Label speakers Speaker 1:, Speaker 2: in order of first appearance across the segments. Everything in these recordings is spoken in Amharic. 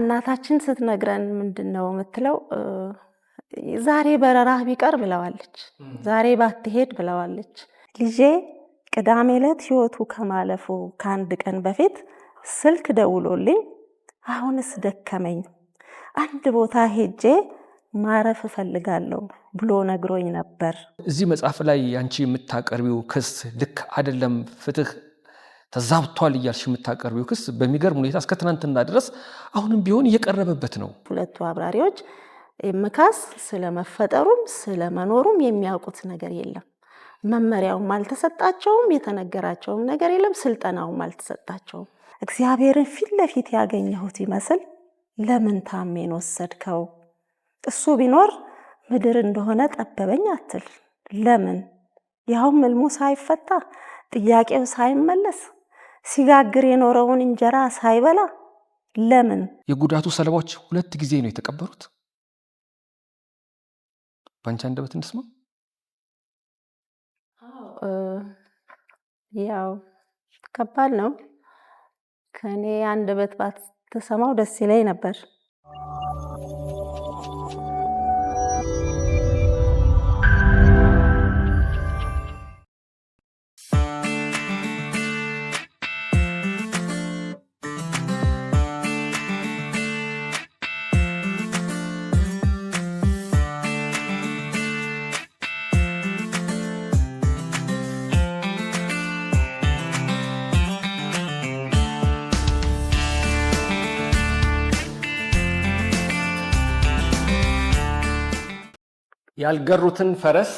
Speaker 1: እናታችን ስትነግረን ምንድነው የምትለው? ዛሬ በረራህ ቢቀር ብለዋለች። ዛሬ ባትሄድ ብለዋለች። ልጄ ቅዳሜ ዕለት ህይወቱ ከማለፉ ከአንድ ቀን በፊት ስልክ ደውሎልኝ አሁንስ ደከመኝ፣ አንድ ቦታ ሄጄ ማረፍ እፈልጋለሁ ብሎ ነግሮኝ ነበር።
Speaker 2: እዚህ መጽሐፍ ላይ አንቺ የምታቀርቢው ክስ ልክ አይደለም፣ ፍትህ ተዛብቷል እያልሽ የምታቀርቢው ክስ በሚገርም ሁኔታ እስከ ትናንትና ድረስ አሁንም ቢሆን እየቀረበበት ነው።
Speaker 1: ሁለቱ አብራሪዎች መካስ ስለመፈጠሩም ስለመኖሩም የሚያውቁት ነገር የለም። መመሪያውም አልተሰጣቸውም፣ የተነገራቸውም ነገር የለም፣ ስልጠናውም አልተሰጣቸውም። እግዚአብሔርን ፊት ለፊት ያገኘሁት ይመስል ለምን ታሜን ወሰድከው? እሱ ቢኖር ምድር እንደሆነ ጠበበኝ አትል። ለምን? ያውም ሕልሙ ሳይፈታ ጥያቄው ሳይመለስ ሲጋግር የኖረውን እንጀራ ሳይበላ ለምን?
Speaker 2: የጉዳቱ ሰለባዎች 2 ጊዜ ነው የተቀበሩት። ባንቺ አንደበት እንስማ።
Speaker 1: ያው ከባድ ነው። ከኔ አንደበት ባትሰማው ደስ ይለኝ ነበር።
Speaker 2: ያልገሩትን ፈረስ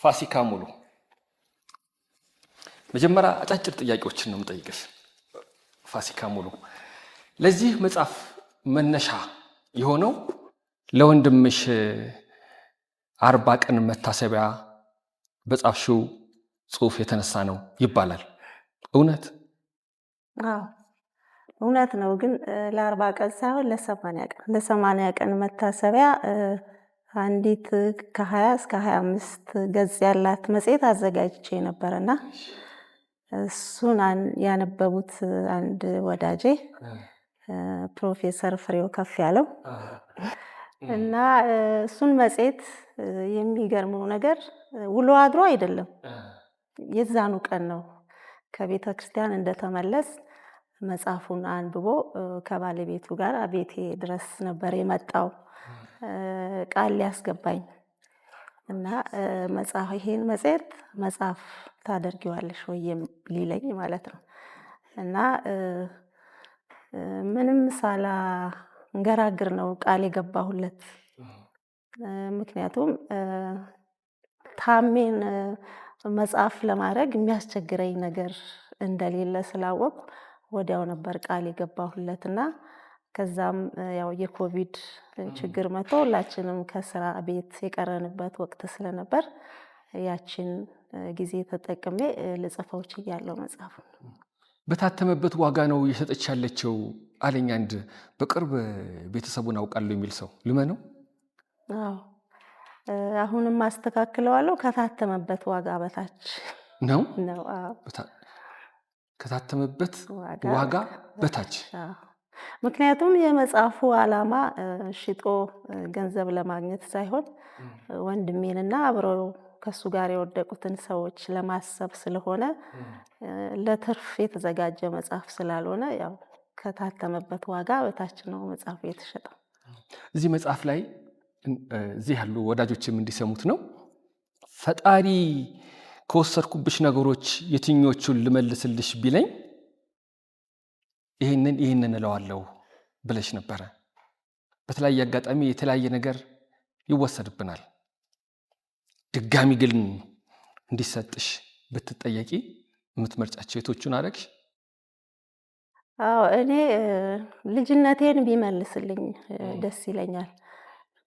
Speaker 2: ፋሲካ ሙሉ። መጀመሪያ አጫጭር ጥያቄዎችን ነው የምጠይቅሽ ፋሲካ ሙሉ። ለዚህ መጽሐፍ መነሻ የሆነው ለወንድምሽ 40 ቀን መታሰቢያ በጻፍሽው ጽሑፍ የተነሳ ነው ይባላል። እውነት?
Speaker 1: አዎ እውነት ነው። ግን ለ40 ቀን ሳይሆን ለ80 ቀን መታሰቢያ አንዲት ከ20 እስከ 25 ገጽ ያላት መጽሔት አዘጋጅቼ ነበርና እሱን ያነበቡት አንድ ወዳጄ ፕሮፌሰር ፍሬው ከፍ ያለው እና እሱን መጽሔት የሚገርመው ነገር ውሎ አድሮ አይደለም፣ የዛኑ ቀን ነው ከቤተ ክርስቲያን እንደተመለስ መጽሐፉን አንብቦ ከባለቤቱ ጋር ቤቴ ድረስ ነበር የመጣው ቃል ሊያስገባኝ እና ይሄን መጽሔት መጽሐፍ ታደርጊዋለሽ ወይ ሊለኝ ማለት ነው። እና ምንም ሳላንገራግር ነው ቃል የገባሁለት። ምክንያቱም ታሜን መጽሐፍ ለማድረግ የሚያስቸግረኝ ነገር እንደሌለ ስላወቅኩ ወዲያው ነበር ቃል የገባሁለትና ከዛም ያው የኮቪድ ችግር መጥቶ ሁላችንም ከስራ ቤት የቀረንበት ወቅት ስለነበር ያችን ጊዜ ተጠቅሜ ልጽፈው ችያለሁ መጽሐፉን።
Speaker 2: በታተመበት ዋጋ ነው እየሰጠች ያለችው አለኝ አንድ በቅርብ ቤተሰቡን አውቃለሁ የሚል ሰው። ልመነው?
Speaker 1: አዎ አሁንም አስተካክለዋለሁ። ከታተመበት ዋጋ በታች
Speaker 2: ነው።
Speaker 1: አዎ
Speaker 2: ከታተመበት ዋጋ በታች።
Speaker 1: ምክንያቱም የመጽሐፉ ዓላማ ሽጦ ገንዘብ ለማግኘት ሳይሆን ወንድሜንና አብረው ከሱ ጋር የወደቁትን ሰዎች ለማሰብ ስለሆነ ለትርፍ የተዘጋጀ መጽሐፍ ስላልሆነ ያው ከታተመበት ዋጋ በታች ነው መጽሐፉ የተሸጠው።
Speaker 2: እዚህ መጽሐፍ ላይ እዚህ ያሉ ወዳጆችም እንዲሰሙት ነው። ፈጣሪ ከወሰድኩብሽ ነገሮች የትኞቹን ልመልስልሽ ቢለኝ ይህንን እለዋለሁ ብለሽ ነበረ። በተለያየ አጋጣሚ የተለያየ ነገር ይወሰድብናል። ድጋሚ ግን እንዲሰጥሽ ብትጠየቂ የምትመርጫቸው የቶቹን አደረግሽ?
Speaker 1: አዎ እኔ ልጅነቴን ቢመልስልኝ ደስ ይለኛል።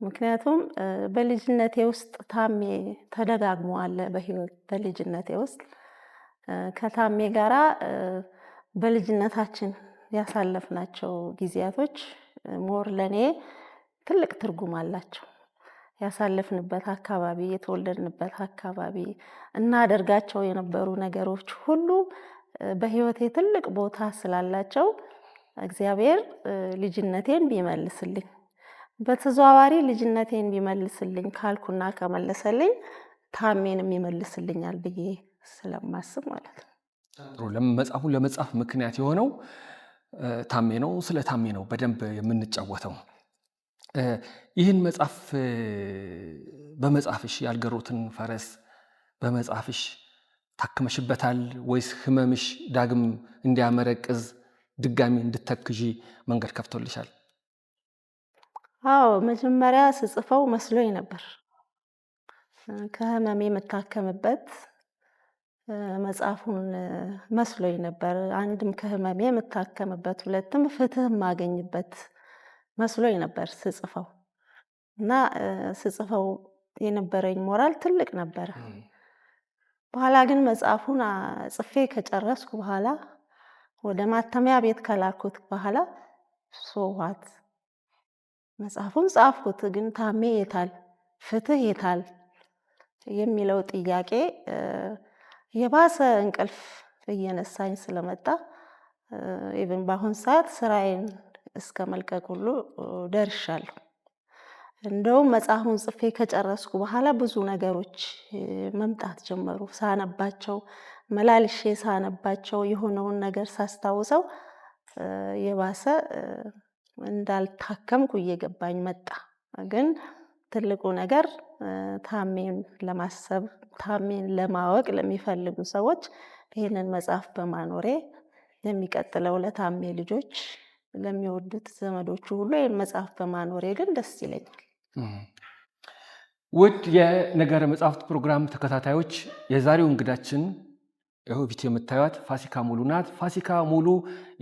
Speaker 1: ምክንያቱም በልጅነቴ ውስጥ ታሜ ተደጋግሞ አለ በህይወት በልጅነቴ ውስጥ ከታሜ ጋራ በልጅነታችን ያሳለፍናቸው ጊዜያቶች ሞር ለኔ ትልቅ ትርጉም አላቸው። ያሳለፍንበት አካባቢ፣ የተወለድንበት አካባቢ እናደርጋቸው የነበሩ ነገሮች ሁሉ በህይወቴ ትልቅ ቦታ ስላላቸው እግዚአብሔር ልጅነቴን ቢመልስልኝ በተዘዋዋሪ ልጅነቴን ቢመልስልኝ ካልኩና ከመለሰልኝ ታሜንም ይመልስልኛል ብዬ ስለማስብ ማለት ነው።
Speaker 2: መጽሐፉን ለመጻፍ ምክንያት የሆነው ታሜ ነው። ስለ ታሜ ነው በደንብ የምንጫወተው። ይህን መጽሐፍ በመጻፍሽ ያልገሩትን ፈረስ በመጻፍሽ ታክመሽበታል ወይስ ህመምሽ ዳግም እንዲያመረቅዝ ድጋሚ እንድተክዢ መንገድ ከፍቶልሻል?
Speaker 1: አዎ መጀመሪያ ስጽፈው መስሎኝ ነበር ከህመሜ የምታከምበት መጽሐፉን መስሎኝ ነበር። አንድም ከህመሜ የምታከምበት፣ ሁለትም ፍትህ የማገኝበት መስሎኝ ነበር ስጽፈው እና ስጽፈው የነበረኝ ሞራል ትልቅ ነበር። በኋላ ግን መጽሐፉን ጽፌ ከጨረስኩ በኋላ ወደ ማተሚያ ቤት ከላኩት በኋላ ሶዋት መጽሐፉን ጻፍኩት፣ ግን ታሜ የታል ፍትህ የታል የሚለው ጥያቄ የባሰ እንቅልፍ እየነሳኝ ስለመጣ ኢቭን በአሁን ሰዓት ስራዬን እስከ መልቀቅ ሁሉ ደርሻለሁ። እንደውም መጽሐፉን ጽፌ ከጨረስኩ በኋላ ብዙ ነገሮች መምጣት ጀመሩ። ሳነባቸው መላልሼ ሳነባቸው የሆነውን ነገር ሳስታውሰው የባሰ እንዳልታከምኩ እየገባኝ መጣ። ግን ትልቁ ነገር ታሜን ለማሰብ ታሜን ለማወቅ ለሚፈልጉ ሰዎች ይህንን መጽሐፍ በማኖሬ ለሚቀጥለው ለታሜ ልጆች ለሚወዱት ዘመዶቹ ሁሉ ይህን መጽሐፍ በማኖሬ ግን ደስ ይለኛል።
Speaker 2: ውድ የነገረ መጽሐፍት ፕሮግራም ተከታታዮች የዛሬው እንግዳችን ይኸው ፊት የምታዩት ፋሲካ ሙሉ ናት። ፋሲካ ሙሉ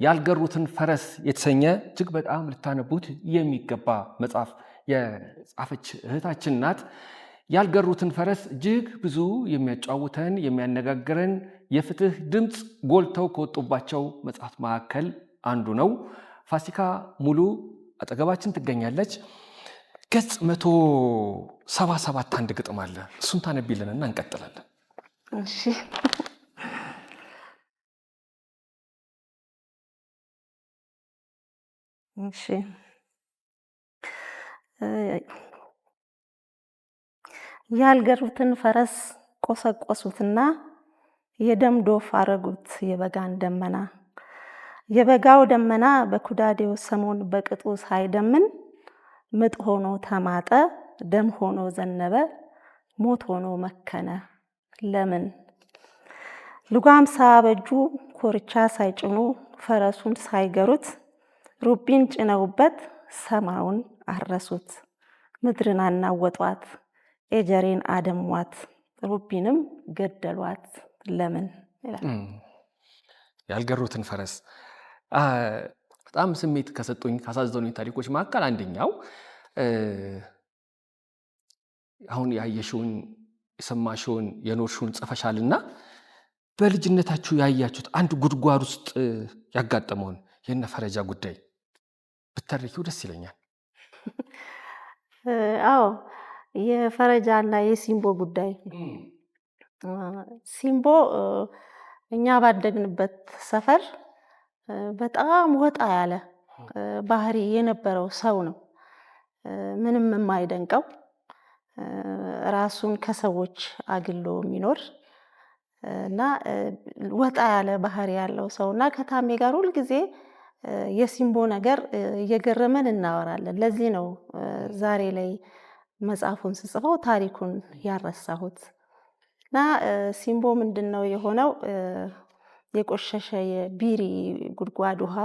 Speaker 2: ያልገሩትን ፈረስ የተሰኘ እጅግ በጣም ልታነቡት የሚገባ መጽሐፍ የጻፈች እህታችን ናት። ያልገሩትን ፈረስ እጅግ ብዙ የሚያጫውተን የሚያነጋግረን የፍትህ ድምፅ ጎልተው ከወጡባቸው መጽሐፍ መካከል አንዱ ነው። ፋሲካ ሙሉ አጠገባችን ትገኛለች። ገጽ 177 አንድ ግጥም አለ። እሱን ታነቢልንና እንቀጥላለን።
Speaker 1: እሺ። እሺ ያልገሩትን ፈረስ ቆሰቆሱትና የደም ዶፍ አረጉት የበጋን ደመና። የበጋው ደመና በኩዳዴው ሰሞን በቅጡ ሳይደምን ምጥ ሆኖ ተማጠ፣ ደም ሆኖ ዘነበ፣ ሞት ሆኖ መከነ። ለምን ልጓም ሳያበጁ ኮርቻ ሳይጭኑ ፈረሱን ሳይገሩት ሩቢን ጭነውበት ሰማዩን አረሱት። ምድርን አናወጧት፣ ኤጀሬን አደሟት፣ ሩቢንም ገደሏት። ለምን ይላል።
Speaker 2: ያልገሩትን ፈረስ በጣም ስሜት ከሰጡኝ ካሳዘኑኝ ታሪኮች መካከል አንደኛው አሁን ያየሽውን የሰማሽውን የኖርሽውን ጽፈሻልና በልጅነታችሁ ያያችሁት አንድ ጉድጓድ ውስጥ ያጋጠመውን የነ ፈረጃ ጉዳይ ብትተርኪው ደስ ይለኛል።
Speaker 1: አዎ የፈረጃና የሲምቦ ጉዳይ። ሲምቦ እኛ ባደግንበት ሰፈር በጣም ወጣ ያለ ባህሪ የነበረው ሰው ነው። ምንም የማይደንቀው ራሱን ከሰዎች አግሎ የሚኖር እና ወጣ ያለ ባህሪ ያለው ሰው እና ከታሜ ጋር ሁልጊዜ የሲምቦ ነገር እየገረመን እናወራለን። ለዚህ ነው ዛሬ ላይ መጽሐፉን ስጽፈው ታሪኩን ያረሳሁት። እና ሲምቦ ምንድነው የሆነው? የቆሸሸ የቢሪ ጉድጓድ ውሃ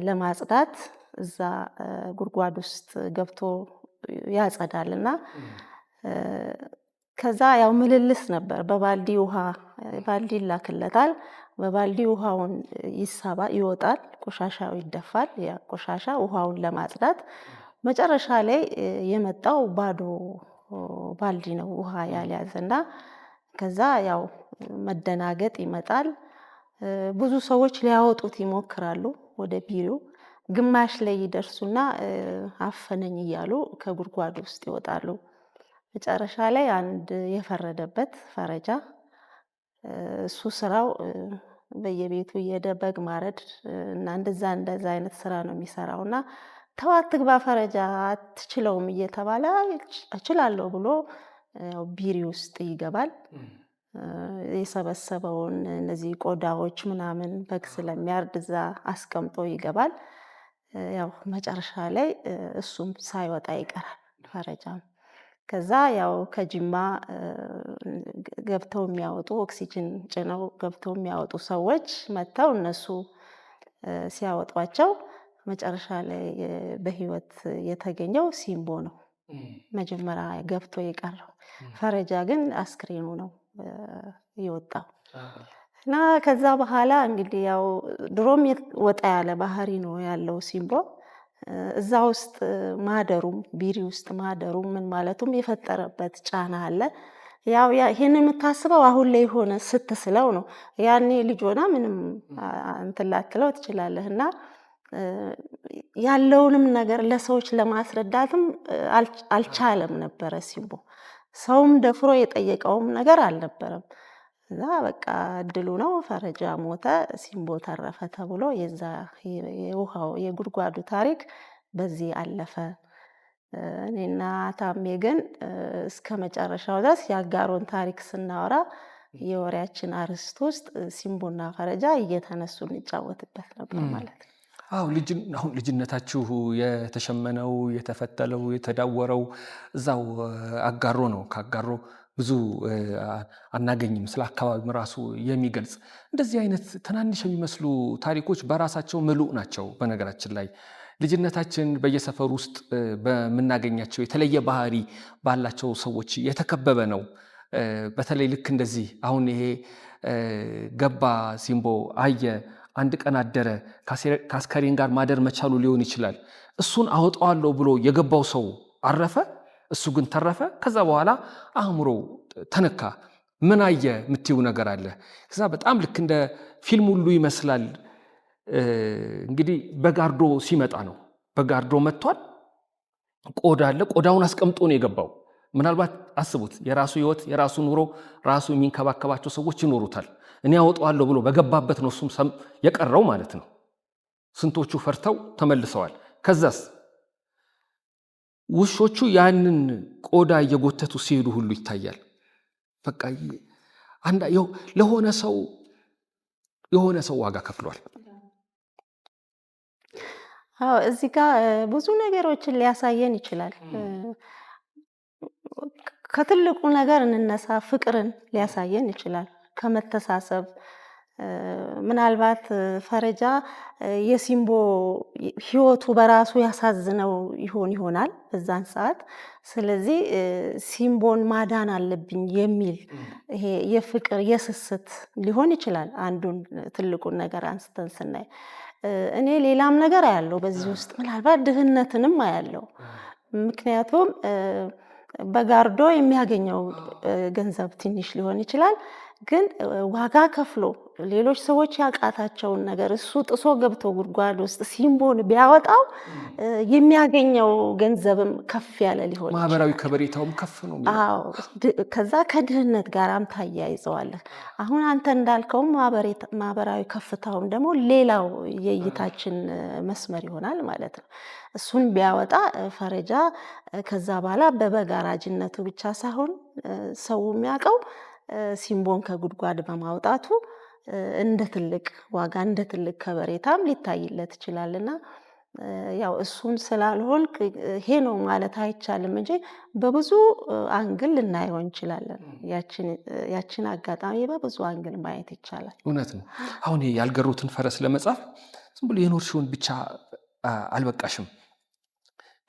Speaker 1: ለማጽዳት እዛ ጉድጓድ ውስጥ ገብቶ ያጸዳል እና ከዛ ያው ምልልስ ነበር። በባልዲ ውሃ ባልዲ ይላክለታል። በባልዲ ውሃውን ይወጣል፣ ቆሻሻው ይደፋል። ያ ቆሻሻ ውሃውን ለማጽዳት መጨረሻ ላይ የመጣው ባዶ ባልዲ ነው፣ ውሃ ያልያዘና ከዛ ያው መደናገጥ ይመጣል። ብዙ ሰዎች ሊያወጡት ይሞክራሉ ወደ ቢሪው። ግማሽ ላይ ይደርሱና አፈነኝ እያሉ ከጉድጓድ ውስጥ ይወጣሉ። መጨረሻ ላይ አንድ የፈረደበት ፈረጃ እሱ ስራው በየቤቱ በግ ማረድ እና እንደዛ አይነት ስራ ነው የሚሰራው እና ተዋት ትግባ ፈረጃ አትችለውም እየተባለ እችላለሁ ብሎ ቢሪ ውስጥ ይገባል። የሰበሰበውን እነዚህ ቆዳዎች ምናምን በግ ስለሚያርድ እዛ አስቀምጦ ይገባል። ያው መጨረሻ ላይ እሱም ሳይወጣ ይቀራል ፈረጃም። ከዛ ያው ከጅማ ገብተው የሚያወጡ ኦክሲጅን ጭነው ገብተው የሚያወጡ ሰዎች መጥተው እነሱ ሲያወጧቸው መጨረሻ ላይ በህይወት የተገኘው ሲምቦ ነው መጀመሪያ ገብቶ የቀረው። ፈረጃ ግን አስክሬኑ ነው የወጣው። እና ከዛ በኋላ እንግዲህ ያው ድሮም ወጣ ያለ ባህሪ ነው ያለው ሲምቦ። እዛ ውስጥ ማደሩም ቢሪ ውስጥ ማደሩም ምን ማለቱም የፈጠረበት ጫና አለ። ያው ይሄንን የምታስበው አሁን ላይ ሆነ ስትስለው ነው። ያኔ ልጅ ሆና ምንም እንትን ላትለው ትችላለህ። እና ያለውንም ነገር ለሰዎች ለማስረዳትም አልቻለም ነበረ ሲምቦ። ሰውም ደፍሮ የጠየቀውም ነገር አልነበረም። እዛ በቃ እድሉ ነው ፈረጃ ሞተ ሲምቦ ተረፈ ተብሎ የዛ የውሃው የጉድጓዱ ታሪክ በዚህ አለፈ። እኔና ታሜ ግን እስከ መጨረሻው ድረስ የአጋሮን ታሪክ ስናወራ የወሬያችን አርዕስት ውስጥ ሲምቦና ፈረጃ እየተነሱ እንጫወትበት ነበር ማለት ነው።
Speaker 2: አሁን ልጅነታችሁ የተሸመነው የተፈተለው የተዳወረው እዛው አጋሮ ነው። ከአጋሮ ብዙ አናገኝም ስለ አካባቢው ራሱ የሚገልጽ እንደዚህ አይነት ትናንሽ የሚመስሉ ታሪኮች በራሳቸው ምሉእ ናቸው። በነገራችን ላይ ልጅነታችን በየሰፈሩ ውስጥ በምናገኛቸው የተለየ ባህሪ ባላቸው ሰዎች የተከበበ ነው። በተለይ ልክ እንደዚህ አሁን ይሄ ገባ ሲምቦ አየ አንድ ቀን አደረ ከአስከሬን ጋር ማደር መቻሉ ሊሆን ይችላል። እሱን አወጣዋለሁ ብሎ የገባው ሰው አረፈ፣ እሱ ግን ተረፈ። ከዛ በኋላ አእምሮ ተነካ። ምን አየ የምትይው ነገር አለ። ከዛ በጣም ልክ እንደ ፊልም ሁሉ ይመስላል። እንግዲህ በጋርዶ ሲመጣ ነው። በጋርዶ መጥቷል። ቆዳ አለ። ቆዳውን አስቀምጦ ነው የገባው። ምናልባት አስቡት፣ የራሱ ህይወት የራሱ ኑሮ ራሱ የሚንከባከባቸው ሰዎች ይኖሩታል። እኔ አወጣዋለሁ ብሎ በገባበት ነው እሱም የቀረው ማለት ነው። ስንቶቹ ፈርተው ተመልሰዋል። ከዛስ ውሾቹ ያንን ቆዳ እየጎተቱ ሲሄዱ ሁሉ ይታያል። በቃ ለሆነ ሰው የሆነ ሰው ዋጋ ከፍሏል።
Speaker 1: እዚህ ጋር ብዙ ነገሮችን ሊያሳየን ይችላል። ከትልቁ ነገር እንነሳ፣ ፍቅርን ሊያሳየን ይችላል። ከመተሳሰብ ምናልባት ፈረጃ የሲምቦ ህይወቱ በራሱ ያሳዝነው ይሆናል በዛን ሰዓት። ስለዚህ ሲምቦን ማዳን አለብኝ የሚል ይሄ የፍቅር የስስት ሊሆን ይችላል። አንዱን ትልቁን ነገር አንስተን ስናይ እኔ ሌላም ነገር አያለው በዚህ ውስጥ ምናልባት ድህነትንም አያለው። ምክንያቱም በጋርዶ የሚያገኘው ገንዘብ ትንሽ ሊሆን ይችላል፣ ግን ዋጋ ከፍሎ ሌሎች ሰዎች ያቃታቸውን ነገር እሱ ጥሶ ገብቶ ጉድጓድ ውስጥ ሲምቦን ቢያወጣው የሚያገኘው ገንዘብም ከፍ ያለ ሊሆን ይችላል።
Speaker 2: ማህበራዊ ከበሬታውም ከፍ ነው።
Speaker 1: ከዛ ከድህነት ጋርም ታያይዘዋለህ። አሁን አንተ እንዳልከውም ማህበራዊ ከፍታውም ደግሞ ሌላው የእይታችን መስመር ይሆናል ማለት ነው። እሱን ቢያወጣ ፈረጃ ከዛ በኋላ በበግ አራጅነቱ ብቻ ሳይሆን ሰው የሚያውቀው ሲምቦን ከጉድጓድ በማውጣቱ እንደ ትልቅ ዋጋ እንደ ትልቅ ከበሬታም ሊታይለት ይችላልና ያው እሱን ስላልሆንክ ይሄ ነው ማለት አይቻልም እንጂ በብዙ አንግል ልናየው እንችላለን። ያችን አጋጣሚ በብዙ አንግል ማየት ይቻላል።
Speaker 2: እውነት ነው። አሁን ያልገሩትን ፈረስ ለመጻፍ ዝም ብሎ የኖርሽውን ብቻ አልበቃሽም።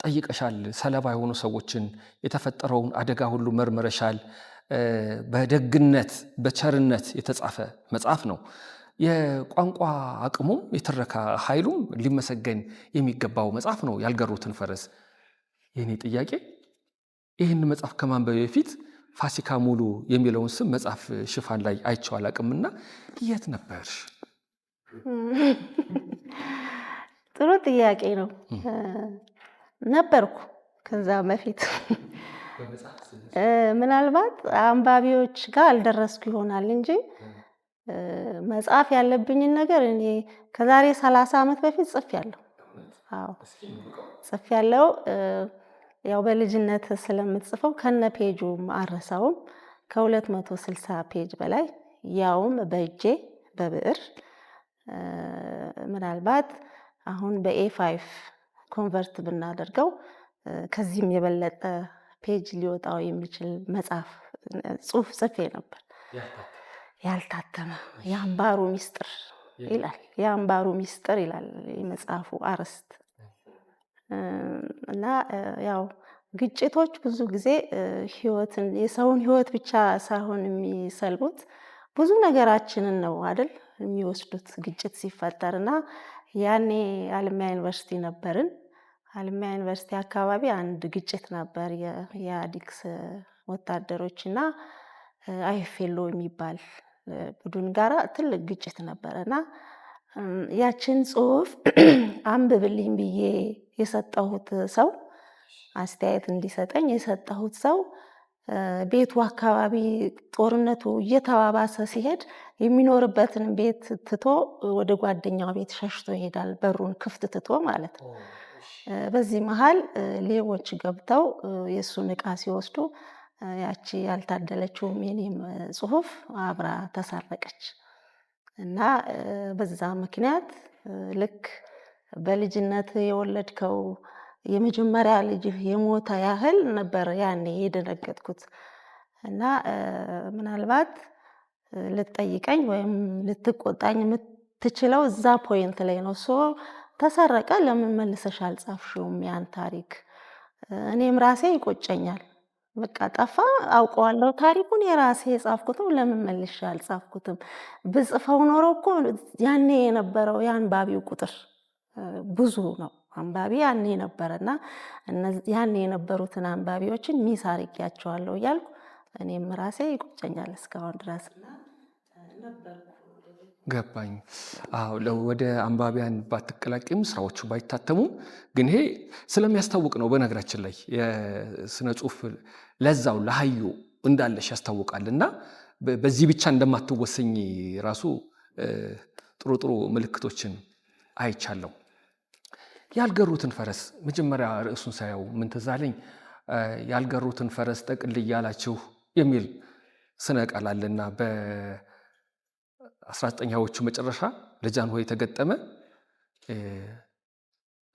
Speaker 2: ጠይቀሻል። ሰለባ የሆኑ ሰዎችን የተፈጠረውን አደጋ ሁሉ መርምረሻል። በደግነት በቸርነት የተጻፈ መጽሐፍ ነው። የቋንቋ አቅሙም የትረካ ኃይሉም ሊመሰገን የሚገባው መጽሐፍ ነው ያልገሩትን ፈረስ። የኔ ጥያቄ ይህን መጽሐፍ ከማንበብ በፊት ፋሲካ ሙሉ የሚለውን ስም መጽሐፍ ሽፋን ላይ አይቼው አላቅምና የት ነበርሽ?
Speaker 1: ጥሩ ጥያቄ ነው። ነበርኩ ከዛ በፊት ምናልባት አንባቢዎች ጋር አልደረስኩ ይሆናል እንጂ መጻፍ ያለብኝን ነገር እኔ ከዛሬ 30 ዓመት በፊት ጽፌያለሁ። አዎ ጽፌያለሁ። ያው በልጅነት ስለምትጽፈው ከነ ፔጁም አረሳውም። ከ260 ፔጅ በላይ ያውም በእጄ በብዕር ምናልባት አሁን በኤ5 ኮንቨርት ብናደርገው ከዚህም የበለጠ ፔጅ ሊወጣው የሚችል መጽሐፍ ጽሁፍ ጽፌ ነበር። ያልታተመ የአምባሩ ሚስጥር ይላል። የአምባሩ ሚስጥር ይላል የመጽሐፉ አርዕስት። እና ያው ግጭቶች ብዙ ጊዜ ህይወትን የሰውን ህይወት ብቻ ሳይሆን የሚሰልቡት ብዙ ነገራችንን ነው አይደል የሚወስዱት ግጭት ሲፈጠርና ያኔ አለማያ ዩኒቨርሲቲ ነበርን። አለማያ ዩኒቨርሲቲ አካባቢ አንድ ግጭት ነበር የአዲክስ ወታደሮችና አይፌሎ የሚባል ቡድን ጋራ ትልቅ ግጭት ነበርና ያችን ጽሁፍ አንብብልኝ ብዬ የሰጠሁት ሰው አስተያየት እንዲሰጠኝ የሰጠሁት ሰው ቤቱ አካባቢ ጦርነቱ እየተባባሰ ሲሄድ የሚኖርበትን ቤት ትቶ ወደ ጓደኛው ቤት ሸሽቶ ይሄዳል፣ በሩን ክፍት ትቶ ማለት ነው። በዚህ መሃል ሌቦች ገብተው የእሱን ዕቃ ሲወስዱ ያቺ ያልታደለችውም የኔም ጽሁፍ አብራ ተሰረቀች እና በዛ ምክንያት ልክ በልጅነት የወለድከው የመጀመሪያ ልጅህ የሞተ ያህል ነበር ያኔ የደነገጥኩት። እና ምናልባት ልትጠይቀኝ ወይም ልትቆጣኝ የምትችለው እዛ ፖይንት ላይ ነው። ተሰረቀ ለምን መልሰሽ አልጻፍሽውም ያን ታሪክ? እኔም ራሴ ይቆጨኛል። በቃ ጠፋ፣ አውቀዋለሁ ታሪኩን የራሴ የጻፍኩትም ለምን መልሼ አልጻፍኩትም? ብጽፈው ኖሮ እኮ ያኔ የነበረው የአንባቢው ቁጥር ብዙ ነው። አንባቢ ያኔ ነበረና ያኔ የነበሩትን አንባቢዎችን ሚስ አድርጌያቸዋለሁ እያልኩ እኔም ራሴ ይቆጨኛል እስካሁን ድረስ ነበርኩ።
Speaker 2: ገባኝ። አዎ ወደ አንባቢያን ባትቀላቂም ስራዎቹ ባይታተሙም ግን ይሄ ስለሚያስታውቅ ነው። በነገራችን ላይ የስነ ጽሁፍ ለዛው ለሀዩ እንዳለሽ ያስታውቃል እና በዚህ ብቻ እንደማትወሰኝ ራሱ ጥሩ ጥሩ ምልክቶችን አይቻለሁ። ያልገሩትን ፈረስ መጀመሪያ ርዕሱን ሳየው ምን ትዝ አለኝ? ያልገሩትን ፈረስ ጠቅል እያላችሁ የሚል ስነ ቃል አለና በ19ኛዎቹ መጨረሻ ለጃንሆይ የተገጠመ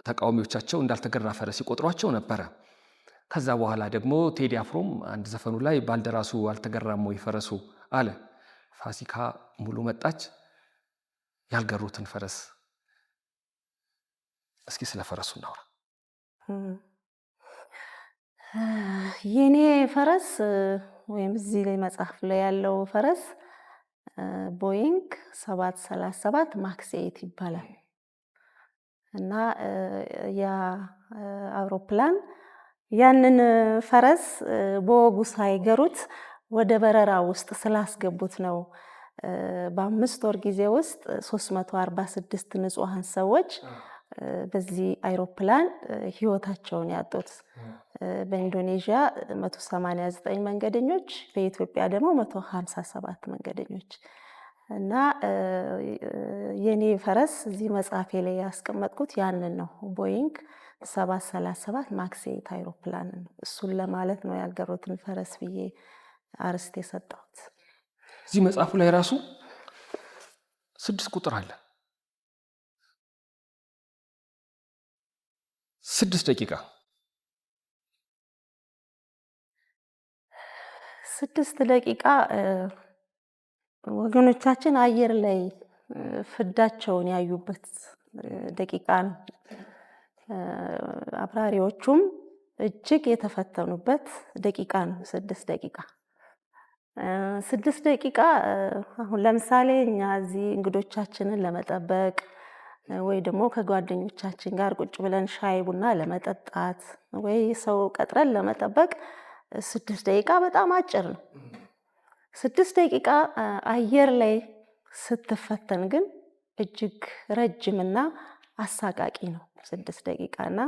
Speaker 2: ተቃዋሚዎቻቸው እንዳልተገራ ፈረስ ይቆጥሯቸው ነበረ። ከዛ በኋላ ደግሞ ቴዲ አፍሮም አንድ ዘፈኑ ላይ ባልደራሱ አልተገራም ወይ ፈረሱ አለ። ፋሲካ ሙሉ መጣች ያልገሩትን ፈረስ። እስኪ ስለ ፈረሱ እናውራ።
Speaker 1: የኔ ፈረስ ወይም እዚህ ላይ መጽሐፍ ላይ ያለው ፈረስ ቦይንግ 737 ማክስ 8 ይባላል እና ያ አውሮፕላን ያንን ፈረስ በወጉ ሳይገሩት ወደ በረራ ውስጥ ስላስገቡት ነው በ5 ወር ጊዜ ውስጥ 346 ንጹሃን ሰዎች በዚህ አይሮፕላን ህይወታቸውን ያጡት። በኢንዶኔዥያ 189 መንገደኞች፣ በኢትዮጵያ ደግሞ 157 መንገደኞች እና የኔ ፈረስ እዚህ መጽሐፌ ላይ ያስቀመጥኩት ያንን ነው። ቦይንግ 737 ማክስ 8 አይሮፕላን ነው። እሱን ለማለት ነው ያልገሩትን ፈረስ ብዬ አርዕስት የሰጠሁት።
Speaker 2: እዚህ መጽሐፉ ላይ ራሱ 6 ቁጥር አለ። 6 ደቂቃ
Speaker 1: 6 ደቂቃ ወገኖቻችን አየር ላይ ፍዳቸውን ያዩበት ደቂቃ ነው። አብራሪዎቹም እጅግ የተፈተኑበት ደቂቃ ነው። 6 ደቂቃ 6 ደቂቃ አሁን ለምሳሌ እኛ እዚህ እንግዶቻችንን ለመጠበቅ ወይ ደግሞ ከጓደኞቻችን ጋር ቁጭ ብለን ሻይ ቡና ለመጠጣት ወይ ሰው ቀጥረን ለመጠበቅ 6 ደቂቃ በጣም አጭር ነው። 6 ደቂቃ አየር ላይ ስትፈተን ግን እጅግ ረጅምና አሳቃቂ ነው 6 ደቂቃ እና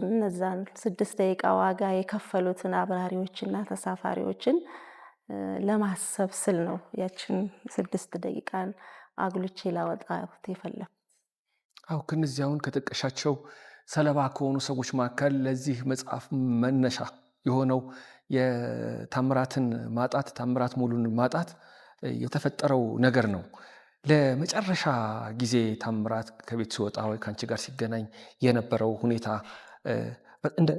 Speaker 1: እነዛን 6 ደቂቃ ዋጋ የከፈሉትን አብራሪዎችና ተሳፋሪዎችን ለማሰብ ስል ነው ያችን 6 ደቂቃን አጉልቼ ላወጣት የፈለኩት።
Speaker 2: አዎ ከነዚህ አሁን ከጠቀሻቸው ሰለባ ከሆኑ ሰዎች መካከል ለዚህ መጽሐፍ መነሻ የሆነው የታምራትን ማጣት ታምራት ሙሉን ማጣት የተፈጠረው ነገር ነው። ለመጨረሻ ጊዜ ታምራት ከቤት ሲወጣ ወይ ከአንቺ ጋር ሲገናኝ የነበረው ሁኔታ እንደ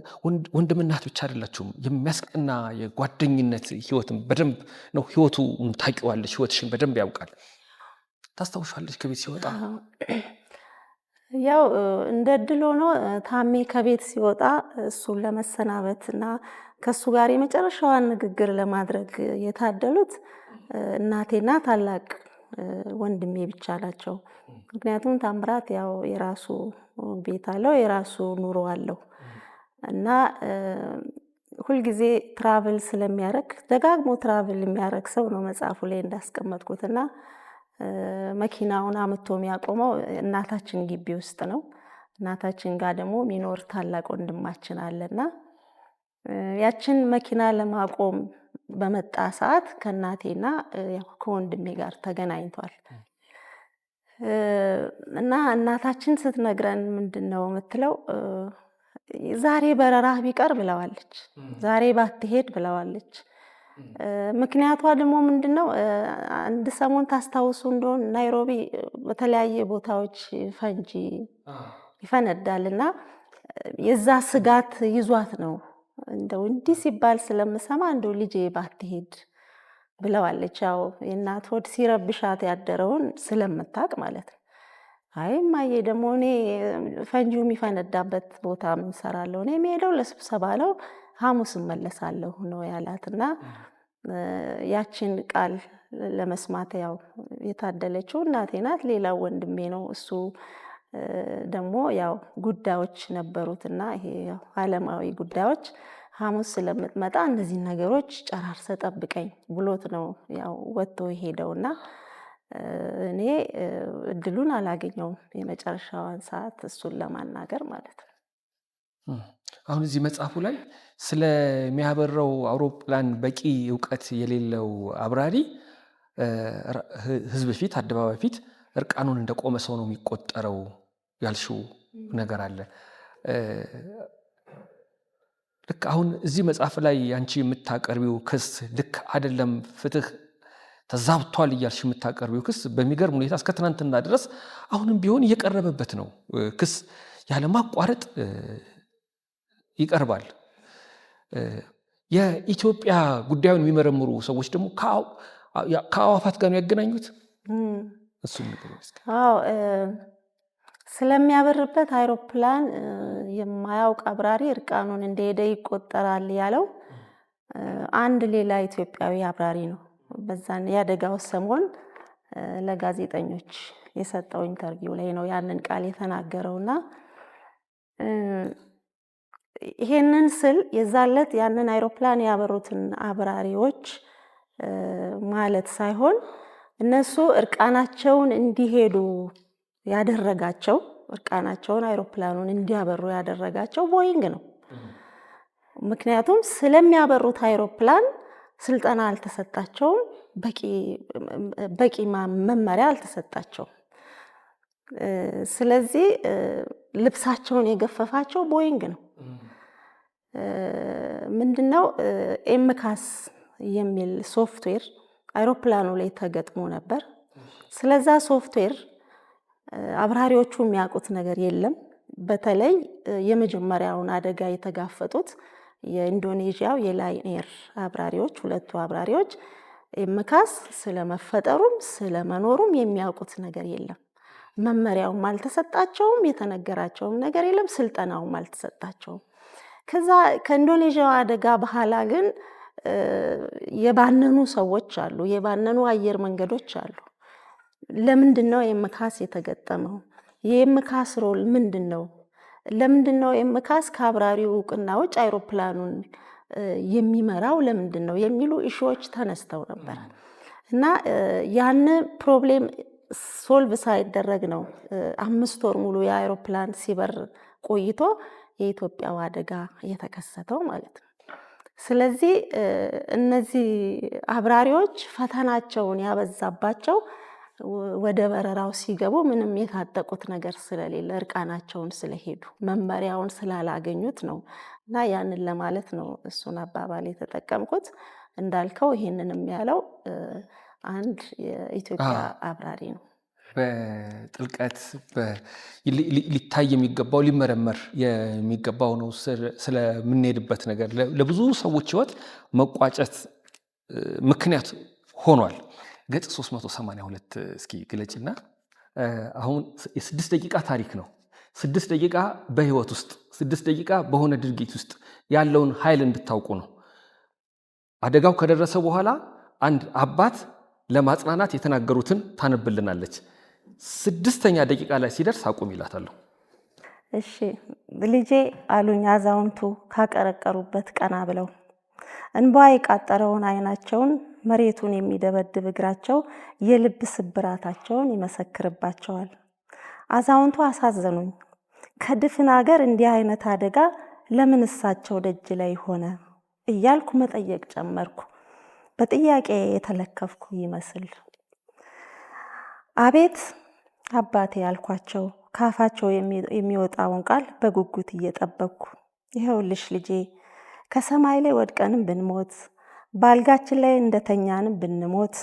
Speaker 2: ወንድም እናት ብቻ አይደላችሁም። የሚያስቀና የጓደኝነት ህይወትም በደንብ ነው። ህይወቱን ታውቂዋለሽ፣ ህይወትሽን በደንብ ያውቃል። ታስታውሻለሽ ከቤት ሲወጣ?
Speaker 1: ያው እንደ እድል ሆኖ ታሜ ከቤት ሲወጣ እሱን ለመሰናበት እና ከሱ ጋር የመጨረሻዋን ንግግር ለማድረግ የታደሉት እናቴና ታላቅ ወንድሜ ብቻ ናቸው። ምክንያቱም ታምራት ያው የራሱ ቤት አለው፣ የራሱ ኑሮ አለው እና ሁልጊዜ ትራቭል ስለሚያደርግ ደጋግሞ ትራቭል የሚያደርግ ሰው ነው መጽሐፉ ላይ እንዳስቀመጥኩትና መኪናውን አምጥቶ የሚያቆመው እናታችን ግቢ ውስጥ ነው። እናታችን ጋር ደግሞ ሚኖር ታላቅ ወንድማችን አለና ያችን መኪና ለማቆም በመጣ ሰዓት ከእናቴና ከወንድሜ ጋር ተገናኝቷል። እና እናታችን ስትነግረን ምንድነው የምትለው? ዛሬ በረራህ ቢቀር ብለዋለች። ዛሬ ባትሄድ ብለዋለች። ምክንያቷ ደግሞ ምንድነው? አንድ ሰሞን ታስታውሱ እንደሆነ ናይሮቢ በተለያየ ቦታዎች ፈንጂ ይፈነዳልና የዛ ስጋት ይዟት ነው እንደው እንዲህ ሲባል ስለምሰማ እንደው ልጄ ባትሄድ ብለዋለች። ያው የእናት ሆድ ሲረብሻት ያደረውን ስለምታውቅ ማለት ነው። አይ እማዬ ደግሞ እኔ ፈንጂው የሚፈነዳበት ቦታ ምን እሰራለሁ? እኔ የምሄደው ለስብሰባ ነው፣ ሐሙስ እመለሳለሁ ነው ያላትና ያችን ቃል ለመስማት ያው የታደለችው እናቴ ናት። ሌላው ወንድሜ ነው። እሱ ደግሞ ያው ጉዳዮች ነበሩትና ይሄ ዓለማዊ ጉዳዮች ሐሙስ ስለምትመጣ እነዚህ ነገሮች ጨራርሰ ጠብቀኝ ብሎት ነው ያው ወጥቶ ሄደውና እኔ እድሉን አላገኘውም የመጨረሻዋን ሰዓት እሱን ለማናገር ማለት ነው።
Speaker 2: አሁን እዚህ መጽሐፉ ላይ ስለሚያበረው አውሮፕላን በቂ እውቀት የሌለው አብራሪ ህዝብ ፊት አደባባይ ፊት እርቃኑን እንደቆመ ሰው ነው የሚቆጠረው ያልሽው ነገር አለ። ልክ አሁን እዚህ መጽሐፍ ላይ አንቺ የምታቀርቢው ክስ ልክ አይደለም፣ ፍትህ ተዛብቷል እያልሽ የምታቀርቢው ክስ በሚገርም ሁኔታ እስከ ትናንትና ድረስ አሁንም ቢሆን እየቀረበበት ነው። ክስ ያለማቋረጥ ይቀርባል። የኢትዮጵያ ጉዳዩን የሚመረምሩ ሰዎች ደግሞ ከአዕዋፋት ጋር ነው ያገናኙት። እሱን ነገር
Speaker 1: ስለሚያበርበት አይሮፕላን የማያውቅ አብራሪ እርቃኑን እንደሄደ ይቆጠራል ያለው አንድ ሌላ ኢትዮጵያዊ አብራሪ ነው። በዛን ያደጋው ሰሞን ለጋዜጠኞች የሰጠው ኢንተርቪው ላይ ነው ያንን ቃል የተናገረውና ይሄንን ስል የዛለት ያንን አይሮፕላን ያበሩትን አብራሪዎች ማለት ሳይሆን እነሱ እርቃናቸውን እንዲሄዱ ያደረጋቸው እርቃናቸውን አይሮፕላኑን እንዲያበሩ ያደረጋቸው ቦይንግ ነው። ምክንያቱም ስለሚያበሩት አይሮፕላን ስልጠና አልተሰጣቸውም፣ በቂ መመሪያ አልተሰጣቸውም። ስለዚህ ልብሳቸውን የገፈፋቸው ቦይንግ ነው። ምንድነው ኤምካስ የሚል ሶፍትዌር አይሮፕላኑ ላይ ተገጥሞ ነበር። ስለዛ ሶፍትዌር አብራሪዎቹ የሚያውቁት ነገር የለም። በተለይ የመጀመሪያውን አደጋ የተጋፈጡት የኢንዶኔዥያው የላይን ኤር አብራሪዎች ሁለቱ አብራሪዎች ኤምካስ ስለመፈጠሩም ስለመኖሩም የሚያውቁት ነገር የለም። መመሪያውም አልተሰጣቸውም፣ የተነገራቸውም ነገር የለም፣ ስልጠናውም አልተሰጣቸውም። ከዛ ከኢንዶኔዥያው አደጋ በኋላ ግን የባነኑ ሰዎች አሉ፣ የባነኑ አየር መንገዶች አሉ። ለምንድነው ኤምካስ የተገጠመው? የኤምካስ ሮል ምንድነው? ለምንድነው ኤምካስ ከአብራሪው እውቅና ውጭ አይሮፕላኑን የሚመራው ለምንድነው የሚሉ ኢሹዎች ተነስተው ነበር እና ያን ፕሮብሌም ሶልቭ ሳይደረግ ነው 5 ወር ሙሉ የአይሮፕላን ሲበር ቆይቶ የኢትዮጵያው አደጋ የተከሰተው ማለት ነው። ስለዚህ እነዚህ አብራሪዎች ፈተናቸውን ያበዛባቸው ወደ በረራው ሲገቡ ምንም የታጠቁት ነገር ስለሌለ እርቃናቸውን ስለሄዱ መመሪያውን ስላላገኙት ነው። እና ያንን ለማለት ነው እሱን አባባል የተጠቀምኩት። እንዳልከው ይሄንንም ያለው አንድ የኢትዮጵያ አብራሪ ነው።
Speaker 2: በጥልቀት ሊታይ የሚገባው ሊመረመር የሚገባው ነው። ስለምንሄድበት ነገር ለብዙ ሰዎች ሕይወት መቋጨት ምክንያት ሆኗል። ገጽ 382 እስኪ ግለጭና አሁን የ6 ደቂቃ ታሪክ ነው። 6 ደቂቃ በሕይወት ውስጥ 6 ደቂቃ በሆነ ድርጊት ውስጥ ያለውን ኃይል እንድታውቁ ነው። አደጋው ከደረሰ በኋላ አንድ አባት ለማጽናናት የተናገሩትን ታነብልናለች። 6ኛ ደቂቃ ላይ ሲደርስ አቁም ይላታለሁ።
Speaker 1: እሺ ልጄ አሉኝ አዛውንቱ ካቀረቀሩበት ቀና ብለው። እንባ የቃጠረውን አይናቸውን መሬቱን የሚደበድብ እግራቸው የልብ ስብራታቸውን ይመሰክርባቸዋል። አዛውንቱ አሳዘኑኝ። ከድፍን አገር እንዲህ አይነት አደጋ ለምን እሳቸው ደጅ ላይ ሆነ እያልኩ መጠየቅ ጀመርኩ። በጥያቄ የተለከፍኩ ይመስል አቤት አባቴ ያልኳቸው ካፋቸው የሚወጣውን ቃል በጉጉት እየጠበቅኩ ይኸውልሽ ልጄ ከሰማይ ላይ ወድቀንም ብንሞት ባልጋችን ላይ እንደተኛንም ብንሞት